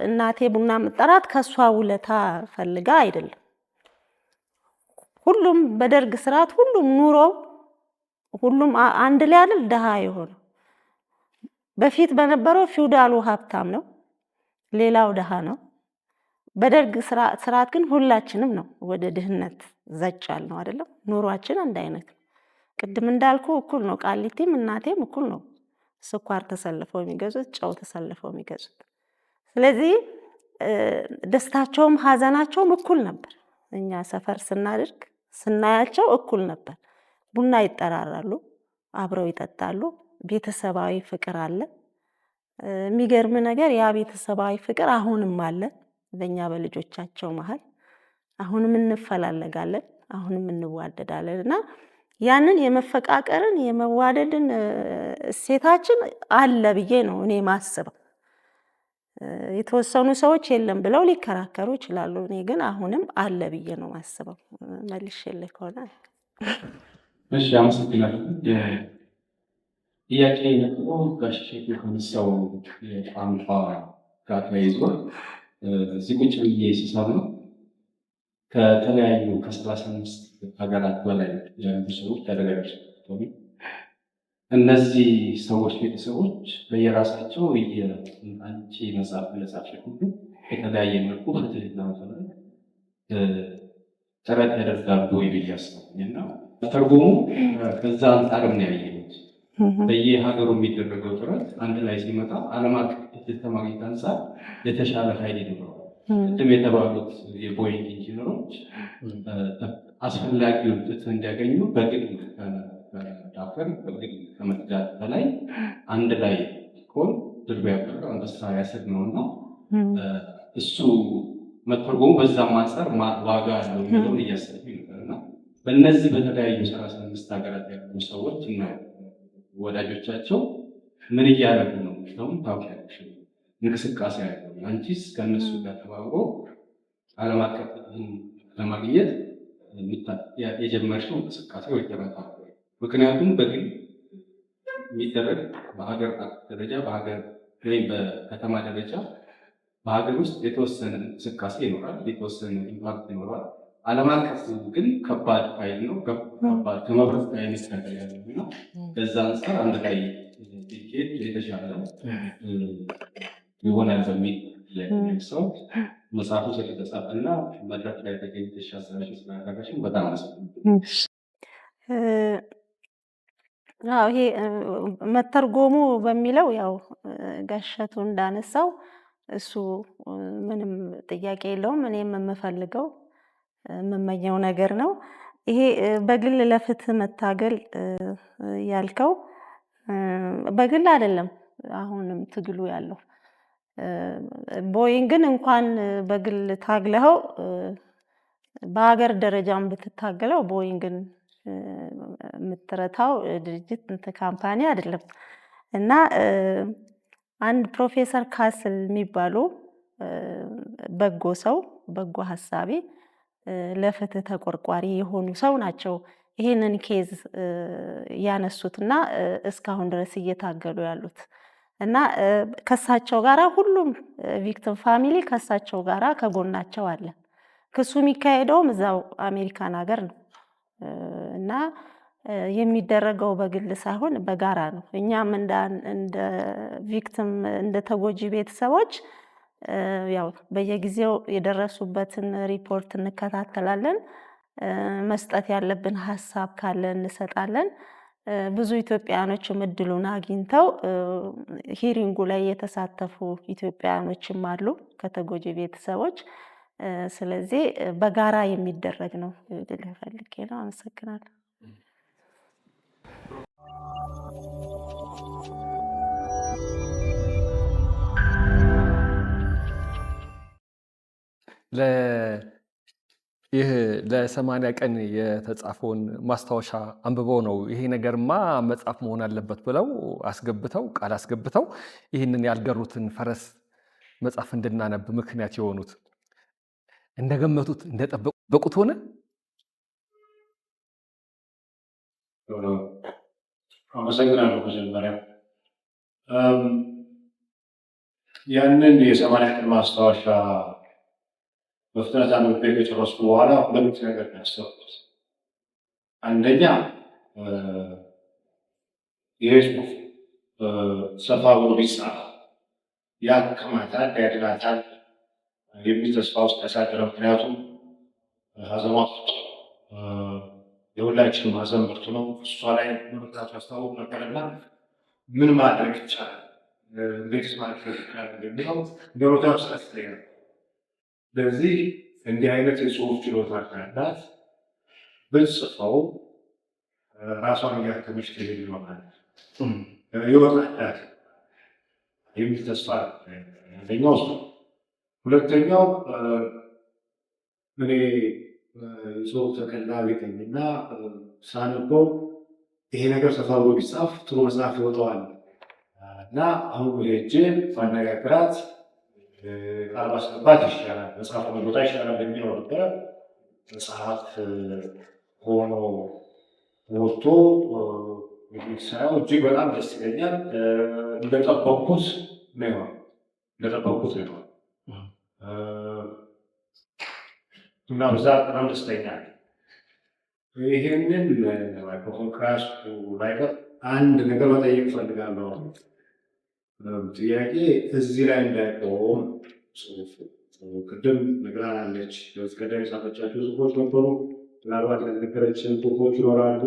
Speaker 1: እናቴ ቡና ምጠራት ከሷ ውለታ ፈልጋ አይደለም። ሁሉም በደርግ ስርዓት ሁሉም ኑሮ ሁሉም አንድ ላይ አይደል ደሃ የሆነው። በፊት በነበረው ፊውዳሉ ሀብታም ነው፣ ሌላው ደሃ ነው። በደርግ ስርዓት ግን ሁላችንም ነው ወደ ድህነት ዘጫል ነው አይደለም። ኑሯችን አንድ አይነት ነው። ቅድም እንዳልኩ እኩል ነው። ቃሊቲም እናቴም እኩል ነው ስኳር ተሰልፈው የሚገዙት፣ ጨው ተሰልፈው የሚገዙት። ስለዚህ ደስታቸውም ሀዘናቸውም እኩል ነበር። እኛ ሰፈር ስናድርግ ስናያቸው እኩል ነበር። ቡና ይጠራራሉ፣ አብረው ይጠጣሉ። ቤተሰባዊ ፍቅር አለ። የሚገርም ነገር ያ ቤተሰባዊ ፍቅር አሁንም አለ በእኛ በልጆቻቸው መሃል። አሁንም እንፈላለጋለን፣ አሁንም እንዋደዳለን። እና ያንን የመፈቃቀርን የመዋደድን እሴታችን አለ ብዬ ነው እኔ ማስበው። የተወሰኑ ሰዎች የለም ብለው ሊከራከሩ ይችላሉ። እኔ ግን አሁንም አለ ብዬ ነው ማስበው። መልሼልህ ከሆነ
Speaker 5: እሺ፣ አመሰግናለሁ። ጥያቄ ደግሞ ጋሽ ከሚሰው የቋንቋ ጋር ተያይዞ እዚህ ቁጭ ብዬ ሲሰማ ከተለያዩ ከ35 ሀገራት በላይ ያሉ ሰዎች ተደጋግጠው እነዚህ ሰዎች ቤተሰቦች በየራሳቸው አንቺ መጽሐፍ ለጻፍሽ ሁሉ የተለያየ መልኩ ፍትህና መሰረት ጥረት ያደርጋሉ ወይ ብዬ አስባለሁ። እና ተርጉሙ ከዛ አንጻርም ነው ያየሁት። በየሀገሩ የሚደረገው ጥረት አንድ ላይ ሲመጣ ዓለም አቀፍ ፍትህ ከማግኘት አንጻር የተሻለ ኃይል ይኖረዋል። ቅድም የተባሉት የቦይንግ ኢንጂነሮች አስፈላጊውን ፍትህ እንዲያገኙ በግል ከዳፈር በግል ከመትጋት በላይ አንድ ላይ ሲሆን ድርብ ያበረ አንበሳ ያስር ነውና እሱ መተርጎሙ በዛም አንጻር ዋጋ ያለው የሚለውን እያሰብኩ ነበርና በእነዚህ በተለያዩ 35 ሀገራት ያሉ ሰዎች እና ወዳጆቻቸው ምን እያደረጉ ነው? ስለሆነ ታውቂያለሽ፣ እንቅስቃሴ ያለው አንቺስ ከእነሱ ጋር ተባብሮ ዓለም አቀፍ ለማግኘት የጀመርሽው እንቅስቃሴ ወይ ተረታ? ምክንያቱም በግል የሚደረግ በሀገር ደረጃ በሀገር ወይም በከተማ ደረጃ በሀገር ውስጥ የተወሰነ እንቅስቃሴ ይኖራል፣ የተወሰነ ኢምፓክት ይኖራል። ዓለም አቀፍ ግን ከባድ ኃይል ነው። ከባድ ከመብረት ጋር የሚስተካከል ያለ ነው። በዛ አንጻር አንድ ላይ ቲኬት የተሻለ ይሆናል በሚል ሰው መጽሐፉ ስለተጻፈና መድረክ ላይ ተገኝተሽ ሀሳብሽን ስላደረግሽን በጣም አመሰግናለሁ።
Speaker 1: ይሄ መተርጎሙ በሚለው ያው ጋሸቱ እንዳነሳው እሱ ምንም ጥያቄ የለውም። እኔም የምፈልገው የምመኘው ነገር ነው። ይሄ በግል ለፍትህ መታገል ያልከው በግል አይደለም አሁንም ትግሉ ያለው ቦይንግን እንኳን በግል ታግለኸው በሀገር ደረጃም ብትታገለው ቦይንግን የምትረታው ድርጅት ካምፓኒ አይደለም። እና አንድ ፕሮፌሰር ካስል የሚባሉ በጎ ሰው በጎ ሀሳቢ ለፍትህ ተቆርቋሪ የሆኑ ሰው ናቸው ይሄንን ኬዝ ያነሱትና እስካሁን ድረስ እየታገሉ ያሉት። እና ከሳቸው ጋራ ሁሉም ቪክቲም ፋሚሊ ከሳቸው ጋራ ከጎናቸው አለ። ክሱ የሚካሄደውም እዛው አሜሪካን ሀገር ነው። እና የሚደረገው በግል ሳይሆን በጋራ ነው። እኛም እንደ ቪክቲም እንደ ተጎጂ ቤተሰቦች ያው በየጊዜው የደረሱበትን ሪፖርት እንከታተላለን። መስጠት ያለብን ሀሳብ ካለ እንሰጣለን። ብዙ ኢትዮጵያኖችም እድሉን አግኝተው ሂሪንጉ ላይ የተሳተፉ ኢትዮጵያኖችም አሉ ከተጎጂ ቤተሰቦች። ስለዚህ በጋራ የሚደረግ ነው ልል ፈልጌ ነው። አመሰግናለሁ።
Speaker 2: ይህ ለ80 ቀን የተጻፈውን ማስታወሻ አንብበው ነው ይሄ ነገርማ መጽሐፍ መሆን አለበት ብለው አስገብተው ቃል አስገብተው ይህንን ያልገሩትን ፈረስ መጽሐፍ እንድናነብ ምክንያት የሆኑት። እንደገመቱት እንደጠበቁት ሆነ።
Speaker 5: አመሰግናለሁ። መጀመሪያ ያንን የ80 ቀን ማስታወሻ በፍጥነት አንብቤ ከጨረስኩ በኋላ ሁለት ነገር ያስተዋልኩት፣ አንደኛ ይህ ጽሑፍ ሰፋ ብሎ ቢጻፍ ያክማታል፣ ያድናታል የሚል ተስፋ ውስጥ ያሳደረ። ምክንያቱም ሀዘማት የሁላችንም ሀዘን ብርቱ ነው። እሷ ላይ መምጣቱ ያስታውቅ ነበርና ምን ማድረግ ይቻላል፣ እንዴት ማድረግ ይቻላል የሚለው ገሮታ ስላስለኝ ነው። ስለዚህ እንዲህ አይነት የጽሁፍ ችሎታ ካላት ብጽፈው ራሷን እያከመች ትሄድ ይሆናል ይወጣላት የሚል ተስፋ አንደኛው እሱ። ሁለተኛው እኔ የጽሁፍ ተቀላቢ ነኝና ሳነበው ይሄ ነገር ሰፋ ብሎ ቢጻፍ ጥሩ መጽሐፍ ይወጣዋል እና አሁን ሄጄ ማነጋግራት ቃል ማስገባት ይሻላል፣ መጽሐፍ መግባት ይሻላል የሚለው ነበረ። መጽሐፍ ሆኖ ወጥቶ ሳየው እጅግ በጣም ደስ ይለኛል። እንደጠበቅኩት ነው እና በዛ በጣም ደስተኛ ነኝ። ይሄንን ማይክሮፎን ከያዝኩ ላይቀር አንድ ነገር መጠየቅ እፈልጋለሁ። ጥያቄ እዚህ ላይ እንዳይቆም ጽሁፍ ቅድም ነግራናለች። ቀደም የጻፈቻቸው ጽሁፎች ነበሩ። ምናልባት ያልነገረችን ጽሁፎች ይኖራሉ።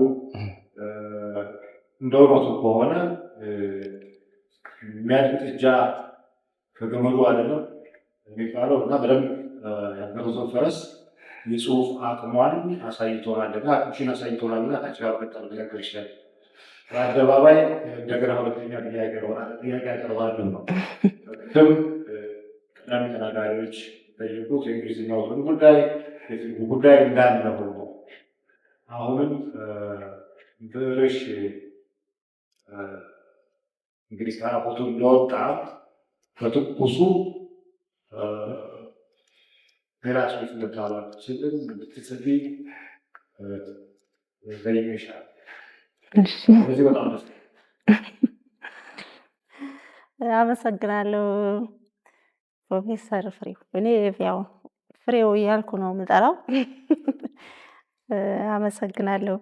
Speaker 5: እንደ እውነቱ ከሆነ የሚያድግ ጥጃ ከገመዱ አይደለም የሚባለው እና በደንብ ያገሩትን ፈረስ የጽሁፍ አቅሟን አሳይቶናልና አቅምሽን አሳይቶናልና ታች ጋር በጣም ሊነገር ይችላል። በአደባባይ እንደገና ሁለተኛ ጥያቄ ያቀርባሉ ነው። ቅድም ቀዳሚ ተናጋሪዎች ጠየቁት የእንግሊዝኛውን ጉዳይ የፊልሙ ጉዳይ እንዳለ ሆኖ አሁንም ብርሽ እንግዲህ ከራፖቱ እንደወጣ በትኩሱ ሌላ ጽሁፍ ልታሏል ስልን ብትጽፊ ይሻል።
Speaker 1: አመሰግናለሁ ፕሮፌሰር ፍሬው። እኔ ያው ፍሬው እያልኩ ነው የምጠራው። አመሰግናለሁ።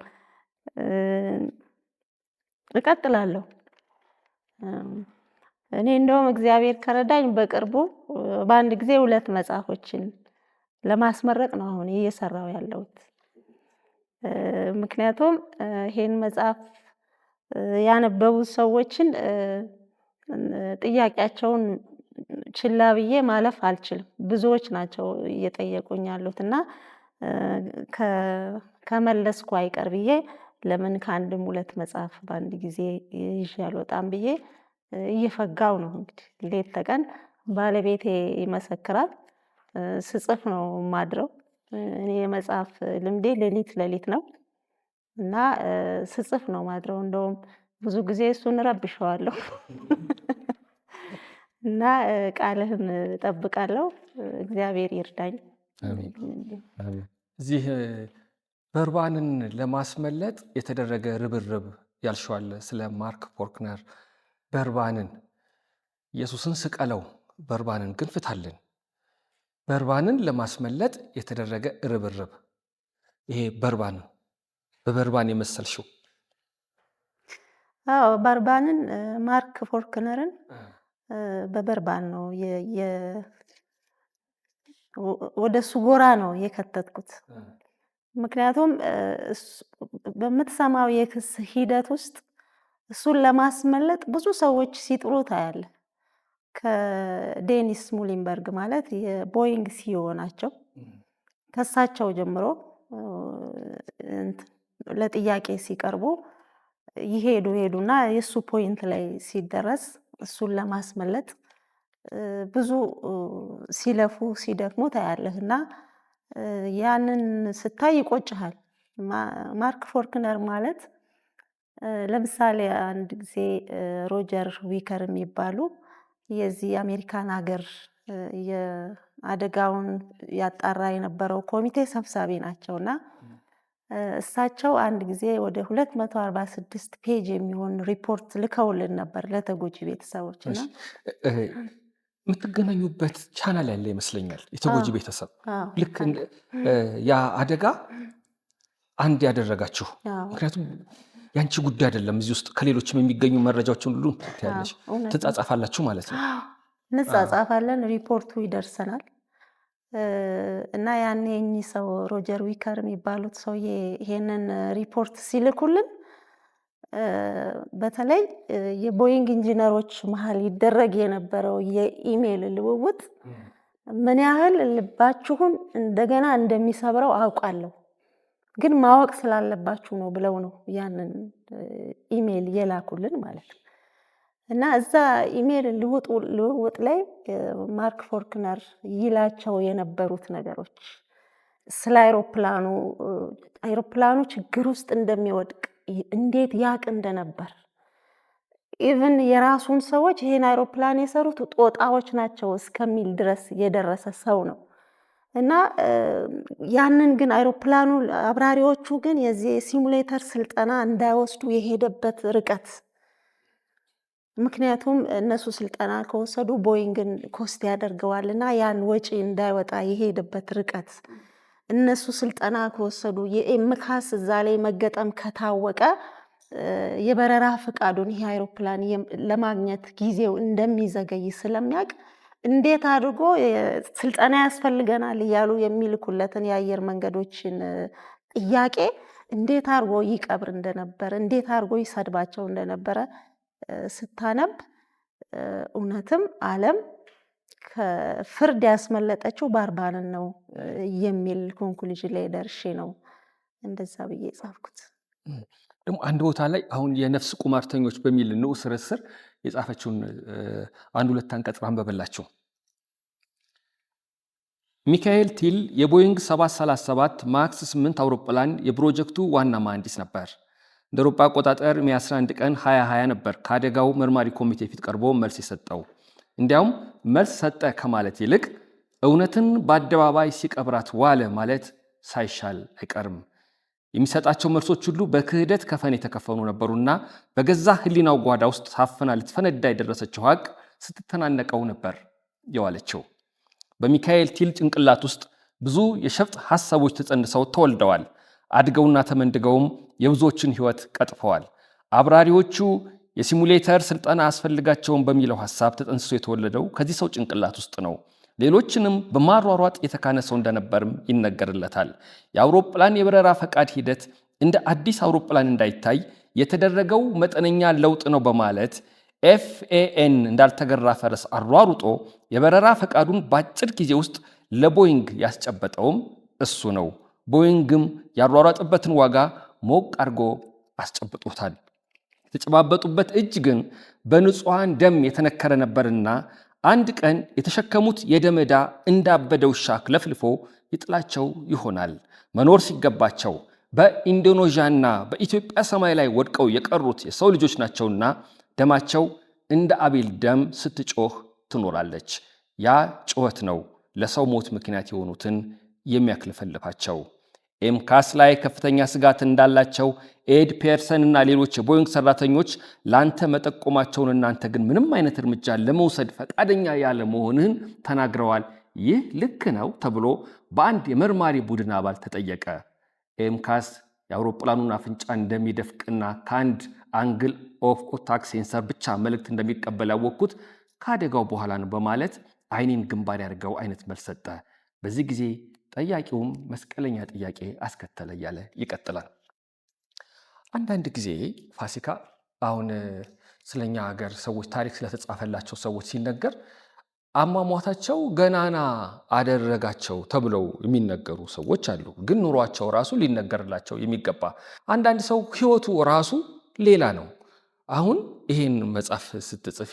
Speaker 1: እቀጥላለሁ። እኔ እንደውም እግዚአብሔር ከረዳኝ በቅርቡ በአንድ ጊዜ 2 መጽሐፎችን ለማስመረቅ ነው አሁን እየሰራው ያለሁት። ምክንያቱም ይሄን መጽሐፍ ያነበቡ ሰዎችን ጥያቄያቸውን ችላ ብዬ ማለፍ አልችልም። ብዙዎች ናቸው እየጠየቁኝ ያሉት እና ከመለስኩ አይቀር ብዬ ለምን ከአንድም ሁለት መጽሐፍ በአንድ ጊዜ ይዤ አልወጣም ብዬ እየፈጋው ነው። እንግዲህ ሌት ተቀን ባለቤቴ ይመሰክራል። ስጽፍ ነው ማድረው። እኔ የመጽሐፍ ልምዴ ሌሊት ነው እና ስጽፍ ነው ማድረው። እንደውም ብዙ ጊዜ እሱን ረብሸዋለሁ እና ቃልህን እጠብቃለሁ። እግዚአብሔር ይርዳኝ።
Speaker 2: እዚህ በርባንን ለማስመለጥ የተደረገ ርብርብ ያልሸዋለ ስለ ማርክ ፎርክነር በርባንን ኢየሱስን ስቀለው በርባንን ግን ፍታልን፣ በርባንን ለማስመለጥ የተደረገ ርብርብ ይሄ በበርባን የመሰልሽው?
Speaker 1: አዎ በርባንን ማርክ ፎርክነርን በበርባን ነው ወደ እሱ ጎራ ነው የከተትኩት። ምክንያቱም በምትሰማው የክስ ሂደት ውስጥ እሱን ለማስመለጥ ብዙ ሰዎች ሲጥሩ ታያለህ። ከዴኒስ ሙሊንበርግ ማለት የቦይንግ ሲኦ ናቸው። ከሳቸው ጀምሮ ለጥያቄ ሲቀርቡ ይሄዱና የሱ ፖይንት ላይ ሲደረስ እሱን ለማስመለጥ ብዙ ሲለፉ ሲደክሙ ታያለህ እና ያንን ስታይ ይቆጭሃል። ማርክ ፎርክነር ማለት ለምሳሌ አንድ ጊዜ ሮጀር ዊከር የሚባሉ የዚህ የአሜሪካን ሀገር የአደጋውን ያጣራ የነበረው ኮሚቴ ሰብሳቢ ናቸውና እሳቸው አንድ ጊዜ ወደ 246 ፔጅ የሚሆን ሪፖርት ልከውልን ነበር ለተጎጂ ቤተሰቦች እና
Speaker 2: የምትገናኙበት ቻናል ያለ ይመስለኛል። የተጎጂ ቤተሰብ ልክ ያ አደጋ አንድ ያደረጋችሁ፣ ምክንያቱም ያንቺ ጉዳይ አይደለም። እዚህ ውስጥ ከሌሎችም የሚገኙ መረጃዎችን ሁሉ ታያለሽ፣ ትጻጻፋላችሁ ማለት ነው።
Speaker 1: እንጻጻፋለን፣ ሪፖርቱ ይደርሰናል እና ያኔ እኚህ ሰው ሮጀር ዊከር የሚባሉት ሰውዬ ይሄንን ሪፖርት ሲልኩልን በተለይ የቦይንግ ኢንጂነሮች መሀል ይደረግ የነበረው የኢሜል ልውውጥ ምን ያህል ልባችሁን እንደገና እንደሚሰብረው አውቃለሁ፣ ግን ማወቅ ስላለባችሁ ነው ብለው ነው ያንን ኢሜል የላኩልን ማለት ነው። እና እዛ ኢሜል ልውውጥ ላይ ማርክ ፎርክነር ይላቸው የነበሩት ነገሮች ስለ አይሮፕላኑ ችግር ውስጥ እንደሚወድቅ እንዴት ያቅ እንደነበር ኢቭን የራሱን ሰዎች ይሄን አይሮፕላን የሰሩት ጦጣዎች ናቸው እስከሚል ድረስ የደረሰ ሰው ነው። እና ያንን ግን አይሮፕላኑ አብራሪዎቹ ግን የዚህ ሲሙሌተር ስልጠና እንዳይወስዱ የሄደበት ርቀት፣ ምክንያቱም እነሱ ስልጠና ከወሰዱ ቦይንግን ኮስት ያደርገዋልና ያን ወጪ እንዳይወጣ የሄደበት ርቀት፣ እነሱ ስልጠና ከወሰዱ የኤምካስ እዛ ላይ መገጠም ከታወቀ የበረራ ፍቃዱን ይሄ አይሮፕላን ለማግኘት ጊዜው እንደሚዘገይ ስለሚያውቅ እንዴት አድርጎ ስልጠና ያስፈልገናል እያሉ የሚልኩለትን የአየር መንገዶችን ጥያቄ እንዴት አድርጎ ይቀብር እንደነበረ፣ እንዴት አድርጎ ይሰድባቸው እንደነበረ ስታነብ እውነትም ዓለም ከፍርድ ያስመለጠችው በርባንን ነው የሚል ኮንክሉዥን ላይ ደርሼ ነው እንደዛ ብዬ የጻፍኩት።
Speaker 2: ደግሞ አንድ ቦታ ላይ አሁን የነፍስ ቁማርተኞች በሚል ንዑስ ርዕስ ስር የጻፈችውን አንድ ሁለት አንቀጽ አንብበላችሁ። ሚካኤል ቲል የቦይንግ 737 ማክስ 8 አውሮፕላን የፕሮጀክቱ ዋና መሐንዲስ ነበር። እንደ አውሮፓ አቆጣጠር ሜይ 11 ቀን 2020 ነበር ከአደጋው መርማሪ ኮሚቴ ፊት ቀርቦ መልስ የሰጠው። እንዲያውም መልስ ሰጠ ከማለት ይልቅ እውነትን በአደባባይ ሲቀብራት ዋለ ማለት ሳይሻል አይቀርም። የሚሰጣቸው መልሶች ሁሉ በክህደት ከፈን የተከፈኑ ነበሩና በገዛ ሕሊናው ጓዳ ውስጥ ታፍና ልትፈነዳ የደረሰችው ሀቅ ስትተናነቀው ነበር የዋለችው። በሚካኤል ቲል ጭንቅላት ውስጥ ብዙ የሸፍጥ ሐሳቦች ተጸንሰው ተወልደዋል። አድገውና ተመንድገውም የብዙዎችን ሕይወት ቀጥፈዋል። አብራሪዎቹ የሲሙሌተር ስልጠና አስፈልጋቸውን በሚለው ሐሳብ ተጠንስሶ የተወለደው ከዚህ ሰው ጭንቅላት ውስጥ ነው። ሌሎችንም በማሯሯጥ የተካነ ሰው እንደነበርም ይነገርለታል። የአውሮፕላን የበረራ ፈቃድ ሂደት እንደ አዲስ አውሮፕላን እንዳይታይ የተደረገው መጠነኛ ለውጥ ነው በማለት ኤፍኤኤን እንዳልተገራ ፈረስ አሯሩጦ የበረራ ፈቃዱን በአጭር ጊዜ ውስጥ ለቦይንግ ያስጨበጠውም እሱ ነው ቦይንግም ያሯሯጥበትን ዋጋ ሞቅ አድርጎ አስጨብጦታል። የተጨባበጡበት እጅ ግን በንጹሐን ደም የተነከረ ነበርና አንድ ቀን የተሸከሙት የደም ዕዳ እንዳበደ ውሻ ክለፍልፎ ይጥላቸው ይሆናል። መኖር ሲገባቸው በኢንዶኔዥያና በኢትዮጵያ ሰማይ ላይ ወድቀው የቀሩት የሰው ልጆች ናቸውና ደማቸው እንደ አቤል ደም ስትጮህ ትኖራለች። ያ ጩኸት ነው ለሰው ሞት ምክንያት የሆኑትን የሚያክለፈልፋቸው። ኤምካስ ላይ ከፍተኛ ስጋት እንዳላቸው ኤድ ፔርሰን እና ሌሎች የቦይንግ ሰራተኞች ላንተ መጠቆማቸውን እናንተ ግን ምንም አይነት እርምጃ ለመውሰድ ፈቃደኛ ያለ መሆንህን ተናግረዋል። ይህ ልክ ነው ተብሎ በአንድ የመርማሪ ቡድን አባል ተጠየቀ። ኤምካስ የአውሮፕላኑን አፍንጫ እንደሚደፍቅና ከአንድ አንግል ኦፍ አታክ ሴንሰር ብቻ መልእክት እንደሚቀበል ያወቅኩት ከአደጋው በኋላ ነው በማለት አይኔን ግንባር ያደርገው አይነት መልስ ሰጠ። በዚህ ጊዜ ጠያቂውም መስቀለኛ ጥያቄ አስከተለ እያለ ይቀጥላል። አንዳንድ ጊዜ ፋሲካ አሁን ስለኛ ሀገር ሰዎች ታሪክ ስለተጻፈላቸው ሰዎች ሲነገር አሟሟታቸው ገናና አደረጋቸው ተብለው የሚነገሩ ሰዎች አሉ። ግን ኑሯቸው ራሱ ሊነገርላቸው የሚገባ አንዳንድ ሰው ህይወቱ ራሱ ሌላ ነው። አሁን ይሄን መጽሐፍ ስትጽፊ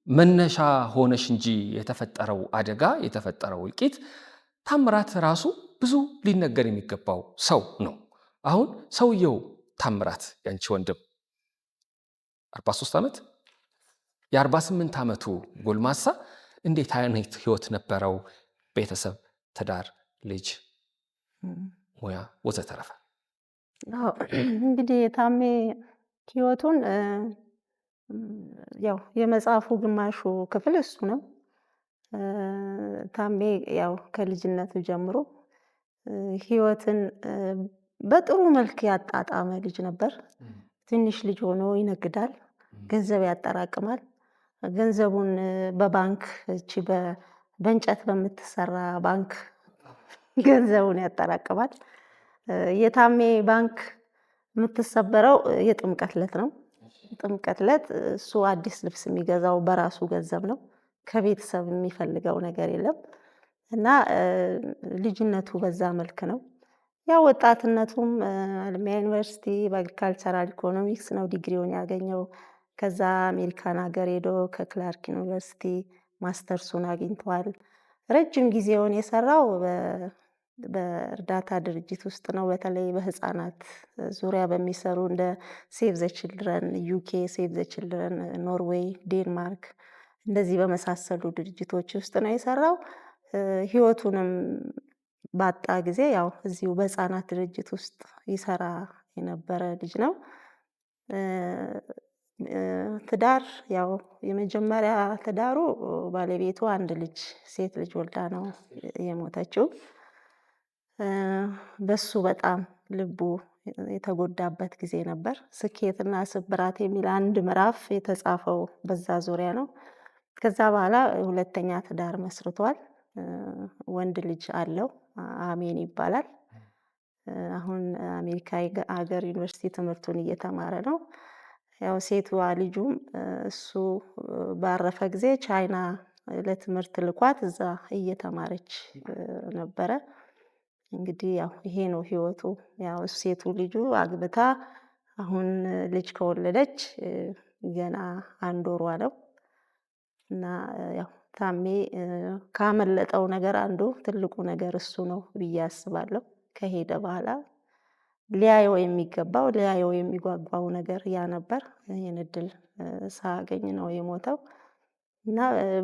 Speaker 2: መነሻ ሆነሽ እንጂ የተፈጠረው አደጋ የተፈጠረው እልቂት ታምራት ራሱ ብዙ ሊነገር የሚገባው ሰው ነው። አሁን ሰውየው ታምራት ያንቺ ወንድም 43 ዓመት የ48 ዓመቱ ጎልማሳ እንዴት አይነት ህይወት ነበረው? ቤተሰብ፣ ትዳር፣ ልጅ፣ ሙያ ወዘተረፈ።
Speaker 1: እንግዲህ ታሜ ህይወቱን ያው የመጽሐፉ ግማሹ ክፍል እሱ ነው። ታሜ ያው ከልጅነቱ ጀምሮ ህይወትን በጥሩ መልክ ያጣጣመ ልጅ ነበር። ትንሽ ልጅ ሆኖ ይነግዳል፣ ገንዘብ ያጠራቅማል። ገንዘቡን በባንክ እቺ በእንጨት በምትሰራ ባንክ ገንዘቡን ያጠራቅማል። የታሜ ባንክ የምትሰበረው የጥምቀት ዕለት ነው። ጥምቀት ዕለት እሱ አዲስ ልብስ የሚገዛው በራሱ ገንዘብ ነው። ከቤተሰብ የሚፈልገው ነገር የለም እና ልጅነቱ በዛ መልክ ነው። ያው ወጣትነቱም አለሚያ ዩኒቨርሲቲ በአግሪካልቸራል ኢኮኖሚክስ ነው ዲግሪውን ያገኘው። ከዛ አሜሪካን ሀገር ሄዶ ከክላርክ ዩኒቨርሲቲ ማስተርሱን አግኝቷል። ረጅም ጊዜውን የሰራው በእርዳታ ድርጅት ውስጥ ነው። በተለይ በህፃናት ዙሪያ በሚሰሩ እንደ ሴቭ ዘ ችልድረን ዩኬ፣ ሴቭ ዘ ችልድረን ኖርዌይ፣ ዴንማርክ እንደዚህ በመሳሰሉ ድርጅቶች ውስጥ ነው የሰራው። ህይወቱንም ባጣ ጊዜ ያው እዚሁ በህፃናት ድርጅት ውስጥ ይሰራ የነበረ ልጅ ነው። ትዳር ያው የመጀመሪያ ትዳሩ ባለቤቱ አንድ ልጅ ሴት ልጅ ወልዳ ነው የሞተችው። በሱ በጣም ልቡ የተጎዳበት ጊዜ ነበር። ስኬትና ስብራት የሚል አንድ ምዕራፍ የተጻፈው በዛ ዙሪያ ነው። ከዛ በኋላ ሁለተኛ ትዳር መስርቷል። ወንድ ልጅ አለው፣ አሜን ይባላል። አሁን አሜሪካ ሀገር ዩኒቨርሲቲ ትምህርቱን እየተማረ ነው። ያው ሴቷ ልጁም እሱ ባረፈ ጊዜ ቻይና ለትምህርት ልኳት እዛ እየተማረች ነበረ። እንግዲህ ያው ይሄ ነው ህይወቱ። ያው ሴቱ ልጁ አግብታ አሁን ልጅ ከወለደች ገና 1 ወሯ ነው እና ያው ታሜ ካመለጠው ነገር አንዱ ትልቁ ነገር እሱ ነው ብዬ አስባለሁ። ከሄደ በኋላ ሊያየው የሚገባው ሊያየው የሚጓጓው ነገር ያ ነበር። ይህን እድል ሳያገኝ ነው የሞተው እና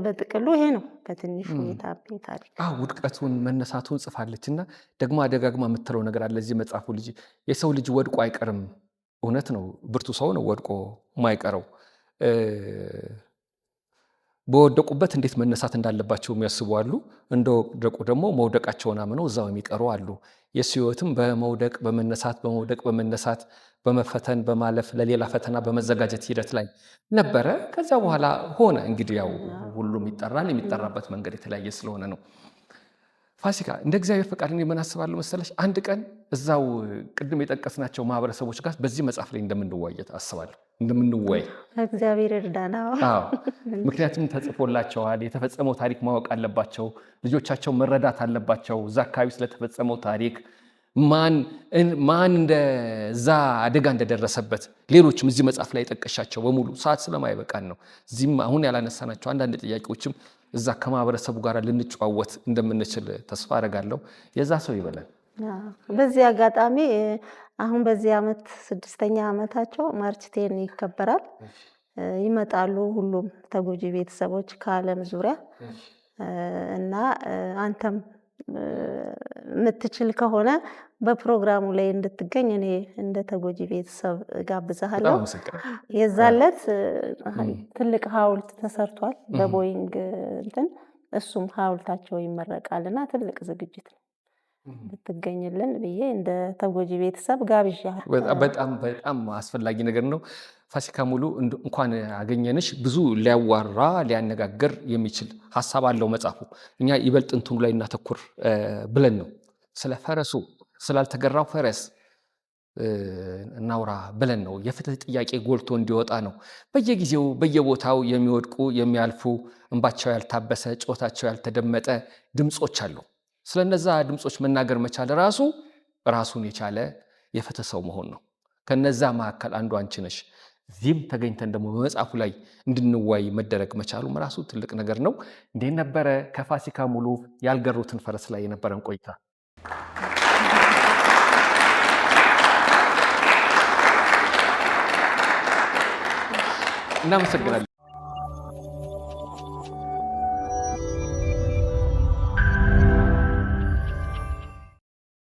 Speaker 1: በጥቅሉ ይሄ ነው በትንሹ የታሜ ታሪክ።
Speaker 2: ውድቀቱን መነሳቱን ጽፋለች እና ደግሞ አደጋግማ የምትለው ነገር አለ እዚህ መጽሐፉ። ልጅ የሰው ልጅ ወድቆ አይቀርም። እውነት ነው፣ ብርቱ ሰው ነው ወድቆ ማይቀረው። በወደቁበት እንዴት መነሳት እንዳለባቸው የሚያስቡ አሉ። እንደወደቁ ደግሞ መውደቃቸውን አምነው እዛው የሚቀሩ አሉ። የሱ ህይወትም በመውደቅ በመነሳት በመውደቅ በመነሳት በመፈተን በማለፍ ለሌላ ፈተና በመዘጋጀት ሂደት ላይ ነበረ። ከዛ በኋላ ሆነ። እንግዲህ ያው ሁሉም ይጠራል፣ የሚጠራበት መንገድ የተለያየ ስለሆነ ነው። ፋሲካ እንደ እግዚአብሔር ፈቃድ ምን አስባለሁ መሰለሽ፣ አንድ ቀን እዛው ቅድም የጠቀስናቸው ማህበረሰቦች ጋር በዚህ መጽሐፍ ላይ እንደምንወያይ አስባለሁ። እንደምንወያይ
Speaker 1: እግዚአብሔር ይርዳና።
Speaker 2: ምክንያቱም ተጽፎላቸዋል። የተፈጸመው ታሪክ ማወቅ አለባቸው። ልጆቻቸው መረዳት አለባቸው እዛ አካባቢ ስለተፈጸመው ታሪክ። ማን እንደዛ አደጋ እንደደረሰበት ሌሎችም እዚህ መጽሐፍ ላይ ጠቀሻቸው በሙሉ ሰዓት ስለማይበቃን ነው። እዚህም አሁን ያላነሳናቸው አንዳንድ ጥያቄዎችም እዛ ከማህበረሰቡ ጋር ልንጨዋወት እንደምንችል ተስፋ አደርጋለሁ። የዛ ሰው ይበላል።
Speaker 1: በዚህ አጋጣሚ አሁን በዚህ ዓመት 6ኛ ዓመታቸው ማርች 10 ይከበራል። ይመጣሉ ሁሉም ተጎጂ ቤተሰቦች ከዓለም ዙሪያ እና አንተም የምትችል ከሆነ በፕሮግራሙ ላይ እንድትገኝ እኔ እንደ ተጎጂ ቤተሰብ ጋብዛለሁ። የዛለት ትልቅ ሐውልት ተሰርቷል በቦይንግ እንትን እሱም ሐውልታቸው ይመረቃልና ትልቅ ዝግጅት ነው። ብትገኝልን ብዬ እንደ ተጎጂ ቤተሰብ ጋብዣለሁ።
Speaker 2: በጣም በጣም አስፈላጊ ነገር ነው። ፋሲካ ሙሉ እንኳን አገኘንሽ። ብዙ ሊያዋራ ሊያነጋግር የሚችል ሀሳብ አለው መጽሐፉ። እኛ ይበልጥ እንትኑ ላይ እናተኩር ብለን ነው ስለ ፈረሱ ስላልተገራው ፈረስ እናውራ ብለን ነው። የፍትህ ጥያቄ ጎልቶ እንዲወጣ ነው። በየጊዜው በየቦታው የሚወድቁ የሚያልፉ እንባቸው ያልታበሰ ጮታቸው ያልተደመጠ ድምጾች አሉ። ስለነዛ ድምጾች መናገር መቻል ራሱን የቻለ የፍትህ ሰው መሆን ነው። ከነዛ መካከል አንዱ አንቺ ነሽ። እዚህም ተገኝተን ደግሞ በመጽሐፉ ላይ እንድንዋይ መደረግ መቻሉ ራሱ ትልቅ ነገር ነው። እንዴት ነበረ ከፋሲካ ሙሉ ያልገሩትን ፈረስ ላይ የነበረን ቆይታ? እናመሰግናለን።